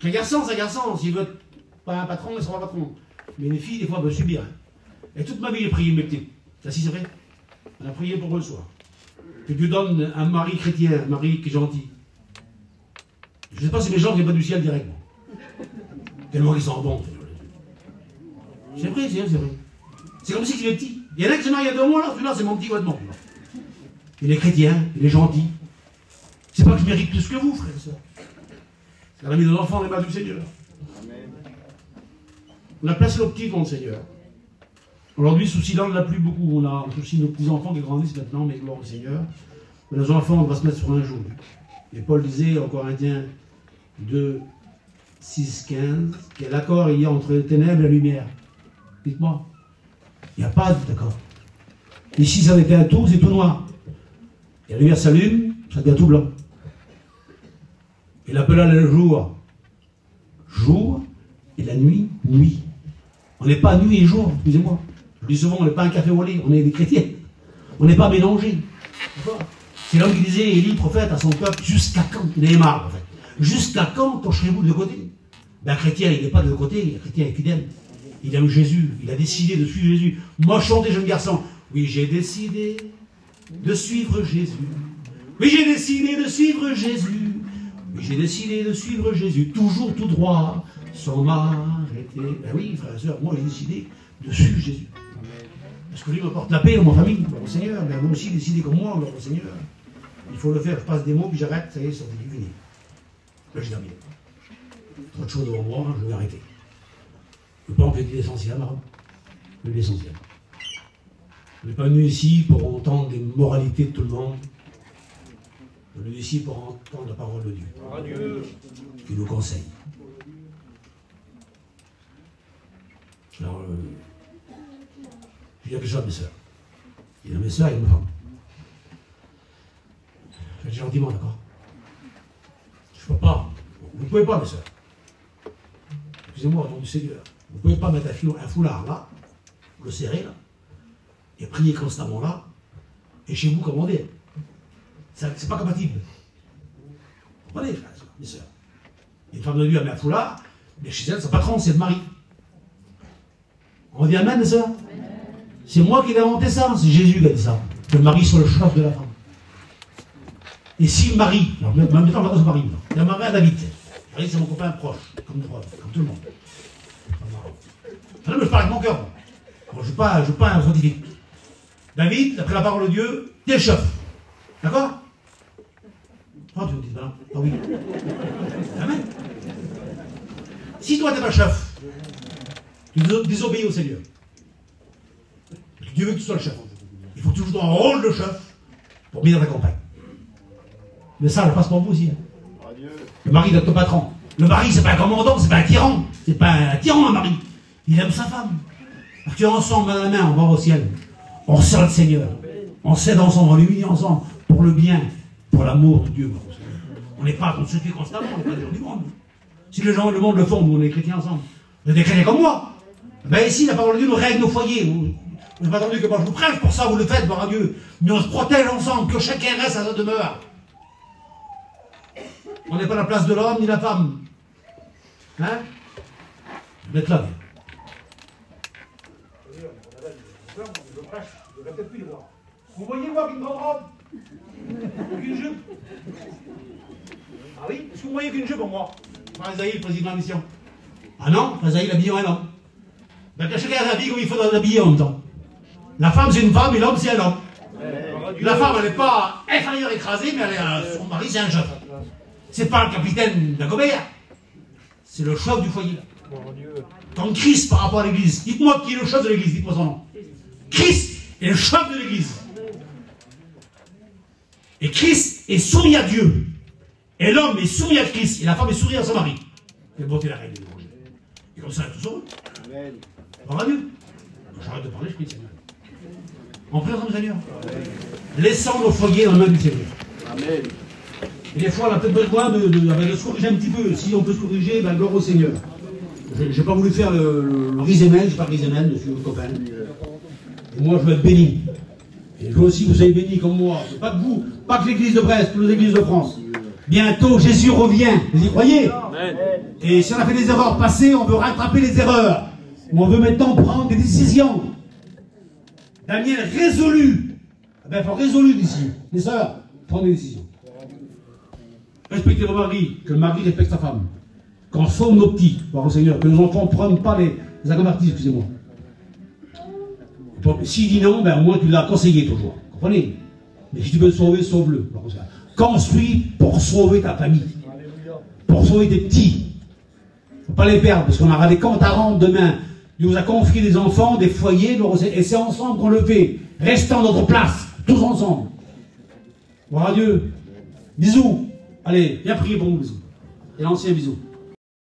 Qu'un garçon, c'est un garçon. S'il veut pas un patron, il sera un patron. Mais les filles, des fois, peuvent subir. Et toute ma vie, j'ai prié mes petites. Ça, si c'est vrai. On a prié pour eux le soir. Que Dieu donne un mari chrétien, un mari qui est gentil. Je ne sais pas si mes gens ne viennent pas du ciel directement. Tellement ils sont bons. C'est vrai, c'est vrai. C'est comme si il est petit. Il y en a qui se marient il y a 2 mois, là, celui-là, c'est mon petit Guadeloupe. Il est chrétien, il est gentil. C'est pas que je mérite plus que vous, frère et sœurs. C'est la vie de nos enfants, les mains du Seigneur. Amen. On a placé nos petits devant le Seigneur. Aujourd'hui, souci là, on n'a plus beaucoup. On a aussi nos petits-enfants qui grandissent maintenant, mais gloire au Seigneur. Mais nos enfants, on va se mettre sur un jour. Et Paul disait en Corinthiens 2, 6, 15, quel accord il y a entre les ténèbres et la lumière? Dites-moi. Il n'y a pas d'accord. Ici, ça était un tout, c'est tout noir. Et la lumière s'allume, ça devient tout blanc. Il appela le jour, jour, et la nuit, nuit. On n'est pas nuit et jour, excusez-moi. Je dis souvent, on n'est pas un café au lait, on est des chrétiens. On n'est pas mélangés. C'est l'homme qui disait, Élie, prophète, à son peuple, jusqu'à quand? Il est marre, en fait. Jusqu'à quand pencherez-vous de côté? Ben, un chrétien, il n'est pas de côté, un chrétien est fidèle. Il aime Jésus, il a décidé de suivre Jésus. Moi, chantez, jeune garçon. Oui, j'ai décidé de suivre Jésus. Oui, j'ai décidé de suivre Jésus. Oui, j'ai décidé de suivre Jésus. Toujours tout droit, sans m'arrêter. Ben oui, frères et sœurs, moi, j'ai décidé de suivre Jésus. Parce que lui me porte la paix dans ma famille, gloire au Seigneur. Mais vous aussi, décidez comme moi, gloire au Seigneur. Il faut le faire. Je passe des mots, puis j'arrête. Ça y est, c'est fini. Là, je termine. Trop de choses devant moi, je vais arrêter. Je ne veux pas empêcher l'essentiel, madame. L'essentiel. Je n'ai pas venu ici pour entendre des moralités de tout le monde. Je suis venu ici pour entendre la parole de Dieu. Qui nous conseille. Alors, je dis quelque chose à mes sœurs. Il y a mes sœurs et mes femmes. Faites gentiment, d'accord? Je ne peux pas. Vous ne pouvez pas, mes sœurs. Excusez-moi, au nom du Seigneur. Vous ne pouvez pas mettre un foulard là, le serrer là, et prier constamment là, et chez vous commander. C'est pas compatible. Vous comprenez, frères et sœurs, mes sœurs? Une femme de Dieu a mis un foulard, mais chez elle, son patron, c'est le mari. On dit amen, mes sœurs? C'est moi qui ai inventé ça, c'est Jésus qui a dit ça. Que le mari soit le chef de la femme. Et si le mari, alors maintenant on va dans ce mari, il y a un mari à David. David c'est mon copain proche, comme tout le monde. Non, mais je parle avec mon cœur. Je ne suis pas un scientifique. David, d'après la parole de Dieu, il est chef. D'accord? Oh, tu me dis, ben, ah oui. Amen. Si toi, tu n'es pas chef, tu désobéis au Seigneur. Dieu veut que tu sois le chef. Il faut toujours un rôle de chef pour bien ta campagne. Mais ça, je passe pour vous aussi. Hein. Le mari doit être ton patron. Le mari, c'est pas un commandant, c'est pas un tyran. C'est pas un tyran, un mari. Il aime sa femme. Parce qu'ensemble, main à main, on va au ciel. On sert le Seigneur. On s'aide ensemble, on l'humilie ensemble. Pour le bien, pour l'amour de Dieu. On n'est pas consultés constamment, on n'est pas des gens du monde. Si les gens du monde le font, nous, on est chrétiens ensemble. Vous êtes des chrétiens comme moi. Ben ici, la parole de Dieu nous règle nos foyers. Vous n'avez pas attendu que moi je vous prêche, pour ça vous le faites, gloire à Dieu. Mais on se protège ensemble, que chacun reste à sa demeure. On n'est pas à la place de l'homme ni de la femme. Hein? Vous êtes là. Vous voyez moi qu'une grande robe? Qu'une jupe? Ah oui? Est-ce que vous voyez qu'une jupe pour moi? Frère Esaïe, le président de la mission. Ah non? Frère Esaïe, l'habillant un homme. Ben, que chacun s'habille comme il faut l'habiller en même temps. La femme c'est une femme et l'homme c'est un homme. La femme elle n'est pas inférieure écrasée, mais son mari c'est un chef. C'est pas le capitaine d'Agobert. C'est le chef du foyer. Comme Christ par rapport à l'église. Dites-moi qui est le chef de l'église, dites-moi son nom. Christ est le chef de l'église. Et Christ est soumis à Dieu. Et l'homme est soumis à Christ. Et la femme est soumise à son mari. Et beauté la règle. Et comme ça, tout heureux. Bravo à Dieu. J'arrête de parler, je prie le Seigneur. En présence du Seigneur. Laissons nos foyers dans la main du Seigneur. Amen. Et des fois, on a peut-être besoin de se corriger un petit peu. Si on peut se corriger, ben, gloire au Seigneur. Je n'ai pas voulu faire le risémen, je n'ai pas risémen, je suis votre copain. Et moi, je veux être béni. Et vous aussi, vous soyez bénis comme moi. Pas que vous, pas que l'église de Brest, toutes les églises de France. Bientôt, Jésus revient. Vous y croyez? Amen. Et si on a fait des erreurs passées, on veut rattraper les erreurs. On veut maintenant prendre des décisions. Daniel résolu. Eh bien, il faut résolu d'ici. Les sœurs, prendre des décisions. Respectez vos maris, que le mari respecte sa femme. Qu'on sauve nos petits, voir au Seigneur, que nos enfants ne prennent pas les aconvertis, excusez-moi. S'il dit non, ben au moins tu l'as conseillé toujours. Comprenez? Mais si tu veux le sauver, sauve-le. Construis pour sauver ta famille. Pour sauver tes petits. Il ne faut pas les perdre, parce qu'on aura des comptes à rendre demain. Dieu nous a confié des enfants, des foyers, et c'est ensemble qu'on le fait. Restons à notre place, tous ensemble. Gloire à Dieu. Bisous. Allez, viens prier pour nous, bisous. Et l'ancien bisou.